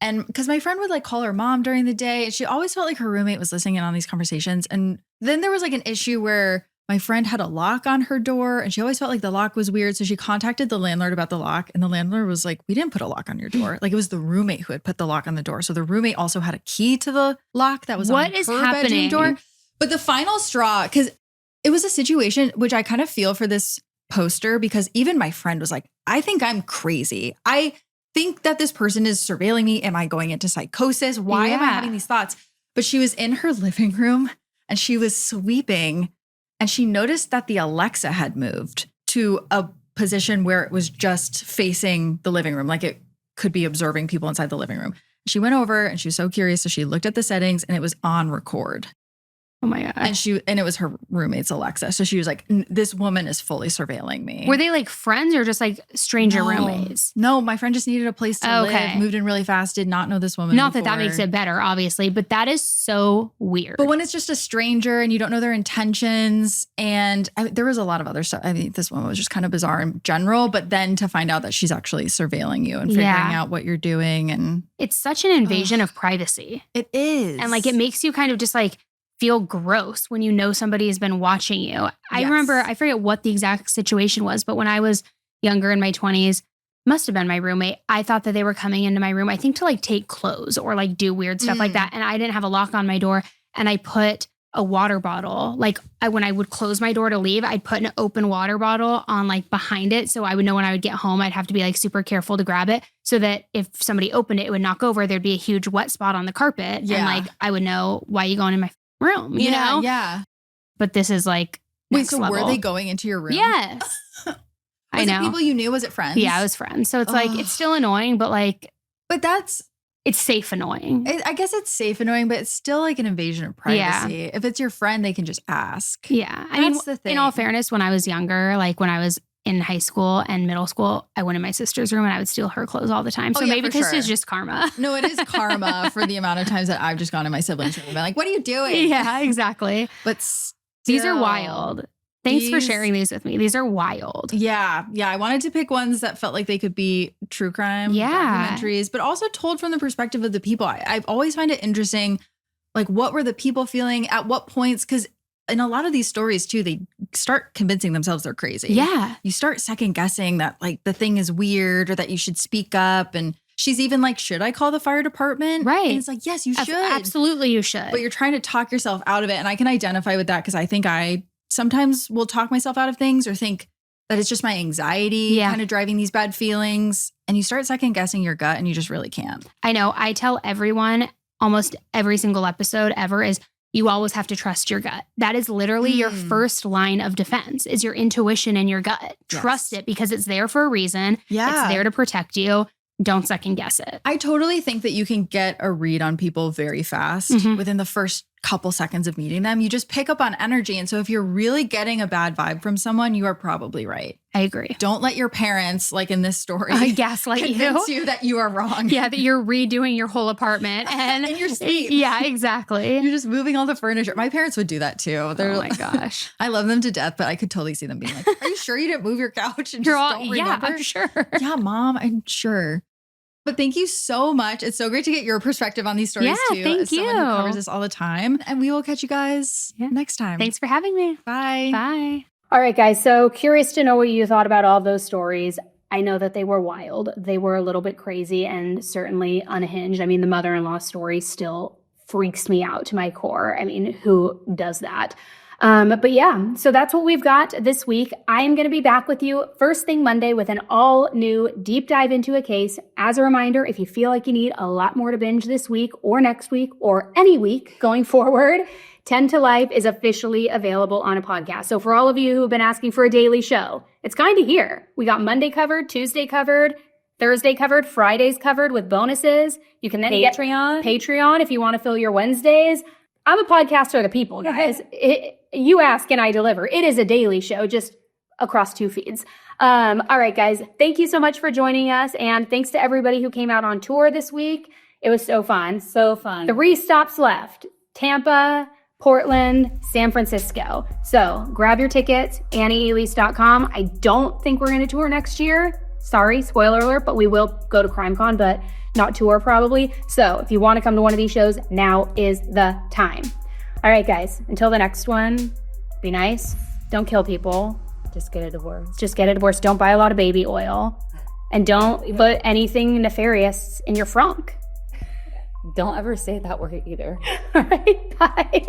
S8: And because my friend would like call her mom during the day, and she always felt like her roommate was listening in on these conversations. And then there was like an issue where my friend had a lock on her door, and she always felt like the lock was weird. So she contacted the landlord about the lock, and the landlord was like, we didn't put a lock on your door. Like, it was the roommate who had put the lock on the door. So the roommate also had a key to the lock that was on her bedroom door. But the final straw, because it was a situation which I kind of feel for this poster, because even my friend was like, I think I'm crazy. I think that this person is surveilling me. Am I going into psychosis? Why am I having these thoughts? But she was in her living room and she was sweeping, and she noticed that the Alexa had moved to a position where it was just facing the living room. Like it could be observing people inside the living room. She went over and she was so curious. So she looked at the settings and it was on record.
S9: Oh my God.
S8: And it was her roommate's Alexa. So she was like, this woman is fully surveilling me.
S9: Were they like friends or just like stranger roommates?
S8: No, my friend just needed a place to live, moved in really fast, did not know this woman
S9: Not
S8: before.
S9: that makes it better, obviously, but that is so weird.
S8: But when it's just a stranger and you don't know their intentions, and there was a lot of other stuff. I mean, this woman was just kind of bizarre in general, but then to find out that she's actually surveilling you and figuring out what you're doing. And
S9: it's such an invasion of privacy.
S8: It is.
S9: And like, it makes you kind of just like feel gross when you know somebody has been watching you. I remember, I forget what the exact situation was, but when I was younger in my 20s, must have been my roommate, I thought that they were coming into my room, I think to like take clothes or like do weird stuff like that. And I didn't have a lock on my door. And I put a water bottle, like when I would close my door to leave, I'd put an open water bottle on like behind it. So I would know when I would get home, I'd have to be like super careful to grab it so that if somebody opened it, it would knock over. There'd be a huge wet spot on the carpet. And like, I would know, why are you going in my room, you know?
S8: Yeah.
S9: But this is like next level.
S8: Were they going into your room?
S9: Yes. I know.
S8: Was it people you knew? Was it friends?
S9: Yeah, it was friends. So it's like, it's still annoying, but like.
S8: But that's,
S9: it's safe annoying.
S8: I guess it's safe annoying, but it's still like an invasion of privacy.
S9: Yeah.
S8: If it's your friend, they can just ask.
S9: Yeah.
S8: That's the thing.
S9: In all fairness, when I was younger, like when I was in high school and middle school, I went in my sister's room and I would steal her clothes all the time. So maybe this is just karma.
S8: No, it is karma for the amount of times that I've just gone in my siblings' room and been like, what are you doing?
S9: Yeah, exactly.
S8: But
S9: these are wild. Thanks for sharing these with me. These are wild.
S8: Yeah. Yeah. I wanted to pick ones that felt like they could be true crime documentaries, but also told from the perspective of the people. I've always find it interesting, like what were the people feeling at what points? Because in a lot of these stories too, they start convincing themselves they're crazy.
S9: Yeah.
S8: You start second guessing that like the thing is weird or that you should speak up. And she's even like, should I call the fire department?
S9: Right.
S8: And it's like, yes, you should.
S9: Absolutely, you should.
S8: But you're trying to talk yourself out of it. And I can identify with that because I think I sometimes will talk myself out of things or think that it's just my anxiety kind of driving these bad feelings. And you start second guessing your gut and you just really can't.
S9: I know. I tell everyone almost every single episode ever is you always have to trust your gut. That is literally your first line of defense is your intuition and your gut.
S8: Yes.
S9: Trust it because it's there for a reason.
S8: Yeah.
S9: It's there to protect you. Don't second guess it.
S8: I totally think that you can get a read on people very fast within the first couple seconds of meeting them. You just pick up on energy. And so if you're really getting a bad vibe from someone, you are probably right.
S9: I agree.
S8: Don't let your parents, like in this story,
S9: gaslight
S8: convince you that you are wrong.
S9: Yeah, that you're redoing your whole apartment and
S8: in your sleep.
S9: Yeah, exactly.
S8: You're just moving all the furniture. My parents would do that too. They're
S9: oh my gosh.
S8: I love them to death, but I could totally see them being like, are you sure you didn't move your couch? And just don't remember?
S9: Yeah, I'm sure.
S8: Yeah, Mom, I'm sure. But thank you so much. It's so great to get your perspective on these stories too.
S9: Thank
S8: as
S9: you.
S8: Someone who covers this all the time. And we will catch you guys next time.
S9: Thanks for having me.
S8: Bye.
S9: Bye.
S6: All right, guys. So curious to know what you thought about all those stories. I know that they were wild. They were a little bit crazy and certainly unhinged. I mean, the mother-in-law story still freaks me out to my core. I mean, who does that? But yeah, so that's what we've got this week. I am going to be back with you first thing Monday with an all new deep dive into a case. As a reminder, if you feel like you need a lot more to binge this week or next week or any week going forward, 10 to Life is officially available on a podcast. So for all of you who have been asking for a daily show, it's kind of here. We got Monday covered, Tuesday covered, Thursday covered, Fridays covered with bonuses. You can then get Patreon if you want to fill your Wednesdays. I'm a podcaster of the people, guys. You ask and I deliver. It is a daily show, just across 2 feeds. All right, guys. Thank you so much for joining us. And thanks to everybody who came out on tour this week. It was so fun.
S7: So fun.
S6: 3 stops left. Tampa, Portland, San Francisco. So grab your tickets, AnnieElise.com. I don't think we're going to tour next year. Sorry, spoiler alert, but we will go to CrimeCon, but not tour probably. So if you want to come to one of these shows, now is the time. All right, guys, until the next one, be nice. Don't kill people.
S7: Just get a divorce.
S6: Just get a divorce. Don't buy a lot of baby oil. And don't put anything nefarious in your frunk.
S7: Don't ever say that word either.
S6: All right, bye.